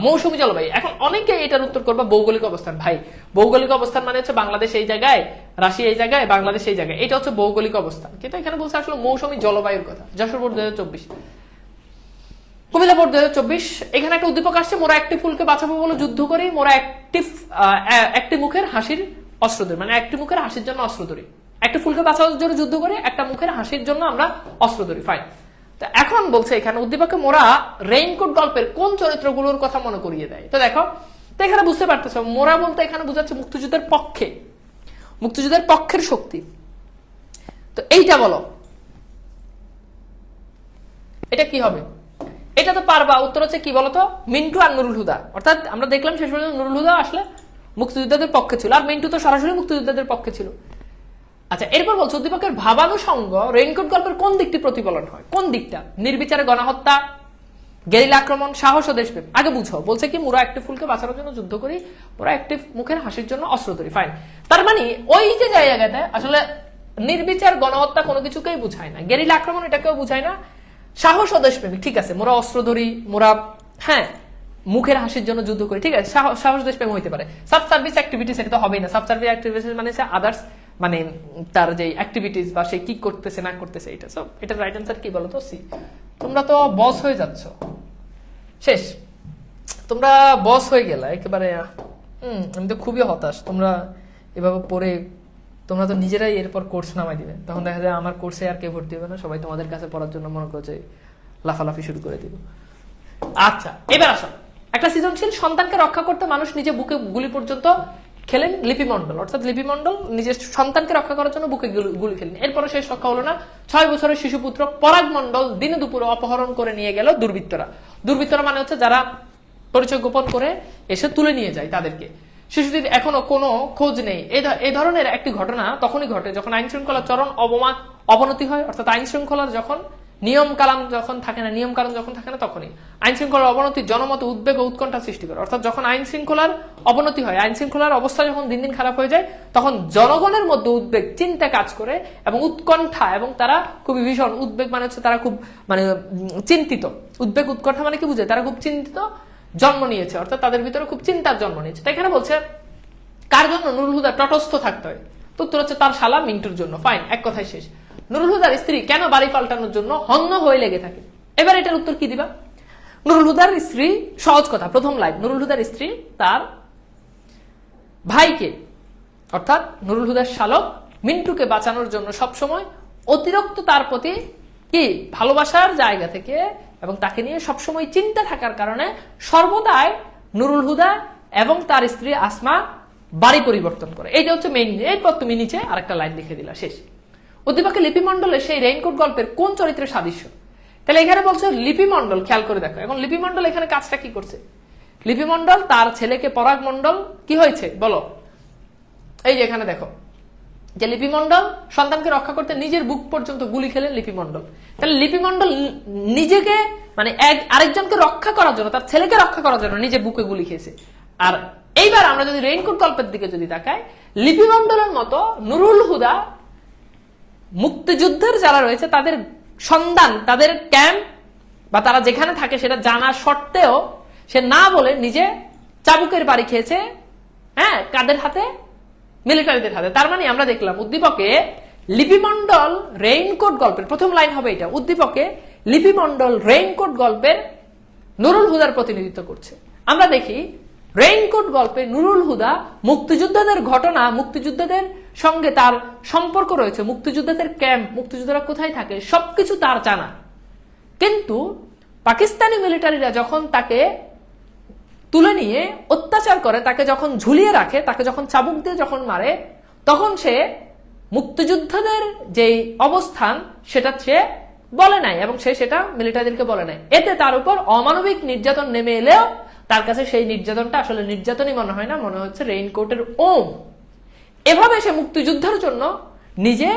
মৌসুমী জলবায়ু। এখন অনেকে এটার উত্তর করবা ভৌগোলিক অবস্থান। ভাই ভৌগোলিক অবস্থান মানে হচ্ছে বাংলাদেশ এই জায়গায়, রাশিয়া এই জায়গায়, বাংলাদেশ এই জায়গায়, এটা হচ্ছে ভৌগোলিক অবস্থান। কিন্তু এখানে বলছে আসলে মৌসুমী জলবায়ুর কথা। যশোর বোর্ড 2024, কুমিল্লা বোর্ড 2024, এখানে একটা উদ্দীপক আসছে, মোরা একটি ফুলকে বাঁচাবো বলে যুদ্ধ করি, মোরা একটি মুখের হাসির অস্ত্র ধরি, মানে একটি মুখের হাসির জন্য অস্ত্র ধরি। একটি ফুলকে বাঁচানোর জন্য যুদ্ধ করি, একটা মুখের হাসির জন্য আমরা অস্ত্র ধরি। ফাইন। তো এখন বলছে এখানে উদ্দীপকে মোরা রেইনকোট গল্পের কোন চরিত্রগুলোর কথা মনে করিয়ে দেয়? তো দেখো, তো এখানে বুঝতে পারতেছো মোরা বলতে এখানে বোঝাচ্ছে মুক্তিযুদ্ধের পক্ষে, মুক্তিযুদ্ধের পক্ষের শক্তি। তো এইটা বলো, এটা কি হবে? এটা তো পারবা। উত্তর হচ্ছে কি বলতো? মিন্টু আর নুরুল হুদা। অর্থাৎ আমরা দেখলাম শেষ পর্যন্ত নুরুল হুদা আসলে মুক্তিযোদ্ধাদের পক্ষে ছিল, আর মিন্টু তো সরাসরি মুক্তিযোদ্ধাদের পক্ষে ছিল। আচ্ছা, এরপর বলছে উদ্দীপকের ভাবানুষঙ্গ রেইনকোট গল্পের কোন দিকটি প্রতিফলন হয়? কোন দিকটা? নির্বিচারে গণহত্যা, গেরিলা আক্রমণ, সাহস ও দেশপ্রেম। আগে বুঝো, বলছে কি মোরা একটি ফুলকে বাঁচানোর জন্য যুদ্ধ করি, মোরা একটি মুখের হাসির জন্য অস্ত্র ধরি। ফাইন। তার মানে ওই যে জায়গাতে আসলে নির্বিচার গণহত্যা কোনো কিছুকেই বুঝায় না, গেরিলা আক্রমণ এটাকেও বুঝায় না, সাহস ও দেশপ্রেমিক, ঠিক আছে, মোরা অস্ত্র ধরি, মোরা হ্যাঁ মুখের হাসির জন্য যুদ্ধ করি, ঠিক আছে, সাহস দেশপ্রেম হইতে পারে। সাব সার্ভিস অ্যাক্টিভিটিস এটা তো হবেই না, সাব সার্ভিস অ্যাক্টিভিটিস মানে আদার্স, মানে তার যে অ্যাক্টিভিটিস বা সে কি করতেছে না করতেছে, এটা সব। এটার রাইট অ্যান্সার কি বলো তো? সি। তোমরা তো বস হয়ে যাচ্ছ, শেষ, তোমরা বস হয়ে গেলা একেবারে। আমি তো খুবই হতাশ, তোমরা এভাবে পড়ে তোমরা তো নিজেরাই এরপর কোর্স নামাই দিবে, তখন দেখা যায় আমার কোর্সে আর কেউ ভর্তি হবে না, সবাই তোমাদের কাছে পড়ার জন্য মনে করছে লাফালাফি শুরু করে দিব। আচ্ছা, এবার আসো, একটা সৃজনশীল, সন্তানকে রক্ষা করতে মানুষ নিজে বুকে গুলি পর্যন্ত খেলেন লিপি মন্ডল, অর্থাৎ লিপি মন্ডল নিজের সন্তানকে রক্ষা করার জন্য বুকে গুলি খেলেন। এরপরে শেষ রক্ষা হলো না, 6 বছরের শিশুপুত্র পরাগ মন্ডল দিনে দুপুরে অপহরণ করে নিয়ে গেল দুর্বৃত্তরা। দুর্বৃত্তরা মানে হচ্ছে যারা পরিচয় গোপন করে এসে তুলে নিয়ে যায় তাদেরকে। শিশুটির এখনো কোনো খোঁজ নেই। এই ধরনের একটি ঘটনা তখনই ঘটে যখন আইন শৃঙ্খলার চরম অবনতি হয়, অর্থাৎ আইন শৃঙ্খলার যখন নিয়ম কানুন যখন থাকে না তখনই আইন শৃঙ্খলার অবনতি জনমত উদ্বেগ ও উৎকণ্ঠা সৃষ্টি করে। অর্থাৎ যখন আইন শৃঙ্খলার অবনতি হয়, আইন শৃঙ্খলার অবস্থা যখন দিন দিন খারাপ হয়ে যায়, তখন জনগণের মধ্যে উদ্বেগ চিন্তা কাজ করে এবং উৎকণ্ঠা, এবং তারা খুবই ভীষণ উদ্বেগ মানে হচ্ছে তারা খুব মানে চিন্তিত। উদ্বেগ উৎকণ্ঠা মানে কি বুঝে? তারা খুব চিন্তিত জন্ম নিয়েছে, অর্থাৎ তাদের ভিতরে খুব চিন্তার জন্ম নিয়েছে। তাই এখানে বলছে কার জন্য নুরুল হুদা তটস্থ থাকতে হয়? তো উত্তর হচ্ছে তার শালা মিন্টুর জন্য। ফাইন, এক কথায় শেষ। নুরুল হুদার স্ত্রী কেন বাড়ি পাল্টানোর জন্য হন্য হয়ে লেগে থাকে? এবার এটার উত্তর কি দিবা? নুরুল হুদার স্ত্রী, সহজ কথা, প্রথম লাইন, নুরুল হুদার স্ত্রী তার ভাইকে অর্থাৎ নুরুল হুদার শালক মিন্টুকে বাঁচানোর জন্য সবসময় অতিরিক্ত তার প্রতি কি ভালোবাসার জায়গা থেকে এবং তাকে নিয়ে সবসময় চিন্তা থাকার কারণে সর্বদাই নুরুল হুদা এবং তার স্ত্রী আসমা বাড়ি পরিবর্তন করে। এইটা হচ্ছে মেইন। এরপর তুমি নিচে আরেকটা লাইন লিখে দিলা, শেষ। উদ্দীপকে লিপি মন্ডলের সেই রেইনকোট গল্পের কোন চরিত্রের সাদৃশ্য? তাহলে এখানে বলছে লিপি মন্ডল, খেয়াল করে দেখো। এখন লিপি মন্ডল এখানে কাজটা কি করছে? লিপি মন্ডল তার ছেলেকে পরাগ মন্ডল কি হয়েছে বলো? এই যে এখানে দেখো যে লিপি মন্ডল সন্তানকে রক্ষা করতে নিজের বুক পর্যন্ত গুলি খেলেন লিপি মন্ডল। তাহলে লিপি মন্ডল নিজেকে মানে আরেকজনকে রক্ষা করার জন্য, তার ছেলেকে রক্ষা করার জন্য নিজে বুকে গুলি খেয়েছে। আর এইবার আমরা যদি রেইনকোট গল্পের দিকে যদি তাকাই, লিপি মন্ডলের মতো নুরুল হুদা মুক্তিযুদ্ধের যারা রয়েছে তাদের সন্ধান, তাদের ক্যাম্প বা তারা যেখানে থাকে সেটা জানা সত্ত্বেও সে না বলে নিজে চাবুকের বাড়ি খেয়েছে, হ্যাঁ, কাদের হাতে? মিলিটারিদের হাতে। তার মানে আমরা দেখলাম উদ্দীপকে লিপিমন্ডল রেইনকোট গল্পের প্রথম লাইন হবে এটা, উদ্দীপকে লিপিমন্ডল রেইনকোট গল্পের নুরুল হুদার প্রতিনিধিত্ব করছে। আমরা দেখি রেইনকোট গল্পে নুরুল হুদা মুক্তিযোদ্ধাদের ঘটনা, মুক্তিযোদ্ধাদের সঙ্গে তার সম্পর্ক রয়েছে, মুক্তিযোদ্ধাদের ক্যাম্প, মুক্তিযোদ্ধারা কোথায় থাকে সবকিছু তার জানা। কিন্তু পাকিস্তানি মিলিটারিরা যখন তাকে তুলে নিয়ে অত্যাচার করে, তাকে যখন ঝুলিয়ে রাখে, তাকে যখন চাবুক দিয়ে যখন মারে, তখন সে মুক্তিযোদ্ধাদের যেই অবস্থান সেটা সে বলে নাই এবং সে সেটা মিলিটারিদেরকে বলে নাই। এতে তার উপর অমানবিক নির্যাতন নেমে এলেও তার কাছে সেই নির্যাতনটা আসলে নির্যাতনই মনে হয় না, মনে হচ্ছে রেইনকোটের ওম। এভাবে সে মুক্তিযুদ্ধের জন্য নিজে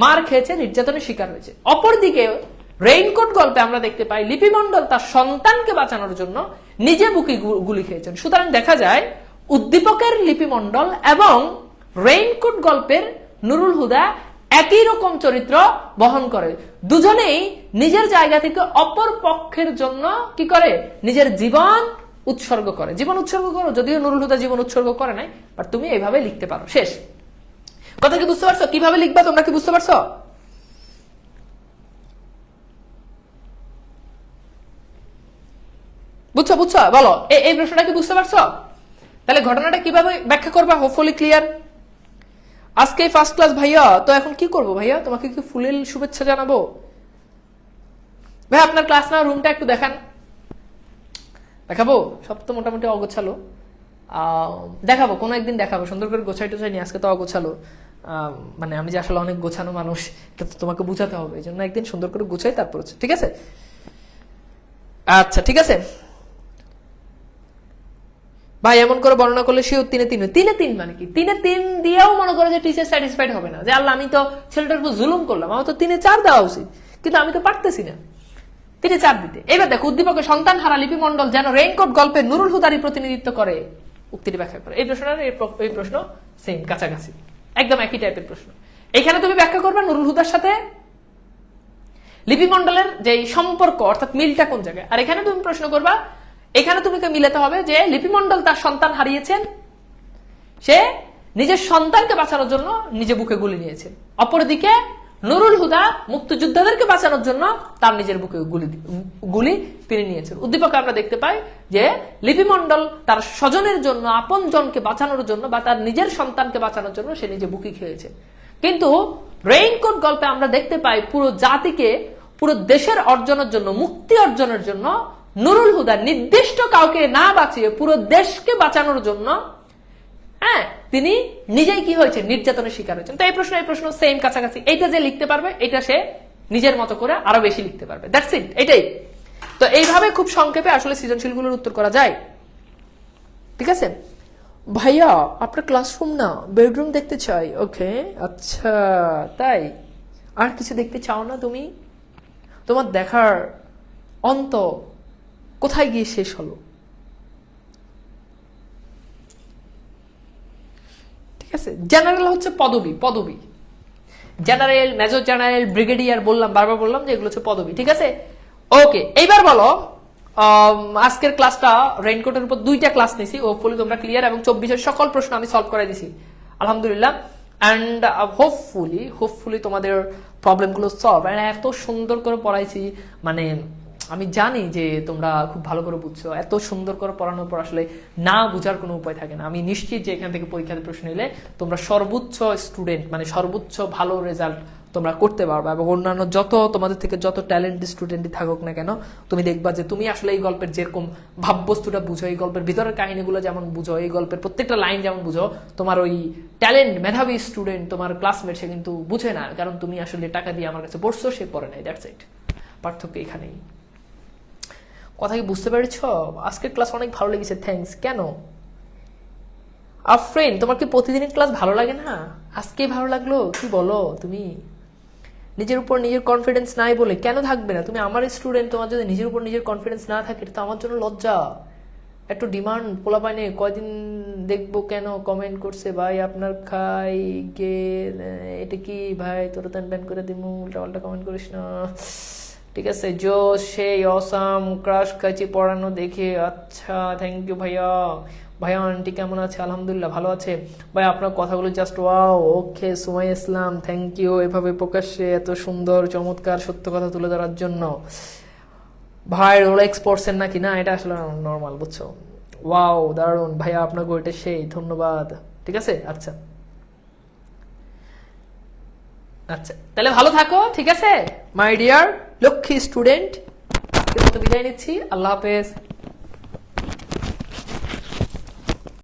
মার খেয়েছে, নির্যাতনের শিকার হয়েছে। অপরদিকে রেইনকোট গল্পে আমরা দেখতে পাই লিপিমন্ডল তার সন্তানকে বাঁচানোর জন্য নিজে বুকে গুলি খেয়েছেন। সুতরাং দেখা যায় উদ্দীপকের লিপিমন্ডল এবং রেইনকোট গল্পের নুরুল হুদা একই রকম চরিত্র বহন করে। দুজনেই নিজের জায়গা থেকে অপর পক্ষের জন্য কি করে? নিজের জীবন উৎসর্গ করে। জীবন উৎসর্গ করো, যদিও নুরুল হুদা জীবন উৎসর্গ করে নাই, বাট তুমি এইভাবে লিখতে পারো। শেষ কথা কি বুঝতে পারছো? কিভাবে লিখবা তোমরা কি বুঝতে পারছো? বুঝছো? বুঝছো? বলো, এই প্রশ্নটা কি বুঝতে পারছো? তাহলে ঘটনাটা কিভাবে ব্যাখ্যা করবা? Hopefully clear. আজকে ফার্স্ট ক্লাস ভাইয়া, তো এখন কি করবো ভাইয়া? তোমাকে কি ফুলের শুভেচ্ছা জানাবো? ভাই আপনার ক্লাস না রুমটা একটু দেখান। দেখাবো? সব তো মোটামুটি অগোছালো। দেখাবো, কোনো একদিন দেখাবো, সুন্দর করে গোছাই টোছাই নিয়ে। আজকে তো অগোছালো, মানে আমি যে আসলে অনেক গোছানো মানুষ এটা তো তোমাকে বুঝাতে হবে, এই জন্য একদিন সুন্দর করে গুছাই তারপর হচ্ছে। ঠিক আছে? আচ্ছা ঠিক আছে ভাই, এমন করে বর্ণনা করলে সেও তিনে তিন। তিনে তিন মানে কি? তিনে তিন দিয়েও মনে করে যে টিচার স্যাটিসফাইড হবে না, যে আল্লাহ আমি তো ছেলেটার উপর জুলুম করলাম, আমার তো তিনে চার দেওয়া উচিত, কিন্তু আমি তো পারতেছি না তিনে চার দিতে। এবার দেখো উদ্দীপকের সন্তান হারা লিপিমন্ডল যেন রেইনকোট গল্পে নুরুল হুদারই প্রতিনিধিত্ব করে, উক্তিটি ব্যাখ্যা করে। এই প্রশ্নটা এই প্রশ্ন সেম, কাছাকাছি, একদম একই টাইপের প্রশ্ন। এখানে তুমি ব্যাখ্যা করবে নুরুল হুদার সাথে লিপিমন্ডলের যে সম্পর্ক, অর্থাৎ মিলটা কোন জায়গায়। আর এখানে তুমি প্রশ্ন করবা, এখানে তুমি মিলাতে হবে যে লিপিমন্ডল তার সন্তান হারিয়েছেন, সে নিজের সন্তানকে বাঁচানোর জন্য নিজে বুকে গুলি নিয়েছেন। অপরদিকে নুরুল হুদা মুক্তিযোদ্ধাদেরকে বাঁচানোর জন্য তার নিজের বুকে গুলি তিনি নিয়েছেন। উদ্দীপকে আমরা দেখতে পাই যে লিপিমন্ডল তার স্বজনের জন্য, আপন জনকে বাঁচানোর জন্য বা তার নিজের সন্তানকে বাঁচানোর জন্য সে নিজে বুকি খেয়েছে। কিন্তু রেইনকোট গল্পে আমরা দেখতে পাই পুরো জাতিকে, পুরো দেশের অর্জনের জন্য, মুক্তি অর্জনের জন্য নুরুল হুদা নির্দিষ্ট কাউকে না বাঁচিয়ে পুরো দেশকে বাঁচানোর জন্য, হ্যাঁ, তিনি নিজেই কি হয়েছে? নির্যাতনের শিকার হয়েছেন। তো এই প্রশ্ন সেম, কাছাকাছি। এইটা যে লিখতে পারবে এটা সে নিজের মতো করে আরো বেশি লিখতে পারবে। দ্যাটস ইট, এটাই। তো এইভাবে খুব সংক্ষেপে আসলে সৃজনশীলগুলোর উত্তর করা যায়। ঠিক আছে ভাইয়া, আপনার ক্লাসরুম না, বেডরুম দেখতে চাই। ওকে, আচ্ছা তাই? আর কিছু দেখতে চাও না তুমি? তোমার দেখার অন্ত কোথায় গিয়ে শেষ হলো? ঠিক আছে, জেনারেল হচ্ছে পদবি, পদবি। জেনারেল, মেজর জেনারেল, ব্রিগেডিয়ার বললাম, বারবার বললাম যে এগুলো হচ্ছে পদবি। ঠিক আছে, ওকে। এইবার বলো, আজকের ক্লাসটা রেইনকোটের উপর 2টা ক্লাস নিছি, হোপফুলি তোমরা ক্লিয়ার, এবং 24-এর সকল প্রশ্ন আমি সলভ করে দিছি আলহামদুলিল্লাহ। অ্যান্ড হোপফুলি তোমাদের প্রবলেমগুলো সলভ। এত সুন্দর করে পড়াইছি, মানে আমি জানি যে তোমরা খুব ভালো করে বুঝছো। এত সুন্দর করে পড়ানোর পর আসলে না বুঝার কোনো উপায় থাকে না। আমি নিশ্চিত যে এখান থেকে পরীক্ষাতে প্রশ্ন এলে তোমরা সর্বোচ্চ স্টুডেন্ট, মানে সর্বোচ্চ ভালো রেজাল্ট তোমরা করতে পারবে। এবং অন্যান্য যত তোমাদের থেকে যত ট্যালেন্টেড স্টুডেন্টই থাকুক না কেন, তুমি দেখবা যে তুমি আসলে এই গল্পের যেরকম ভাববস্তুটা বুঝো, এই গল্পের ভিতরের কাহিনীগুলো যেমন বুঝো, এই গল্পের প্রত্যেকটা লাইন যেমন বুঝো, তোমার ওই ট্যালেন্ট, মেধাবী স্টুডেন্ট, তোমার ক্লাসমেট, সে কিন্তু বুঝে না, কারণ তুমি আসলে টাকা দিয়ে আমার কাছে পড়ছো, সে পড়ে নাই। দ্যাটস ইট, পার্থক্য এখানেই। কথা কি বুঝতে পেরেছ? আজকের ক্লাস অনেক ভালো লেগেছে, থ্যাঙ্কস। কেন আফরিন, তোমার কি প্রতিদিনের ক্লাস ভালো লাগে না? আজকে ভালো লাগলো? কি বলো তুমি? নিজের উপর নিজের কনফিডেন্স নাই বলে কেন থাকবে না? তুমি আমার স্টুডেন্ট, তোমার যদি নিজের উপর নিজের কনফিডেন্স না থাকে এটা তো আমার জন্য লজ্জা। একটু ডিমান্ড পোলা পাইনি, কয়দিন দেখবো কেন কমেন্ট করছে ভাই আপনার খাই গে, এটা কি ভাই তোর টান টান করে দিমু, উল্টা পাল্টা কমেন্ট করিস না। ঠিক আছে, জো সেই অসাম ক্রাশ খাইছি পড়ানো দেখে, আচ্ছা থ্যাংক ইউ ভাইয়া। ভাইয়া আন্টি কেমন আছে? আলহামদুলিল্লাহ ভালো আছে ভাই, আপনার কথাগুলো জাস্ট ওয়াও। ওকে সুমাই ইসলাম থ্যাংক ইউ, এভাবে প্রকাশ্যে এত সুন্দর চমৎকার সত্য কথা তুলে ধরার জন্য। ভাই রোলেক্স পড়ছেন নাকি? না, এটা আসলে নর্মাল, বুঝছো। ওয়াও দারুণ ভাইয়া, আপনার গোলটা সেই, ধন্যবাদ। ঠিক আছে, আচ্ছা আচ্ছা, তাহলে ভালো থাকো, ঠিক আছে মাই ডিয়ার লক্ষ্মী স্টুডেন্ট। আজকের মতো বিদায় নিচ্ছি, আল্লাহ হাফেজ।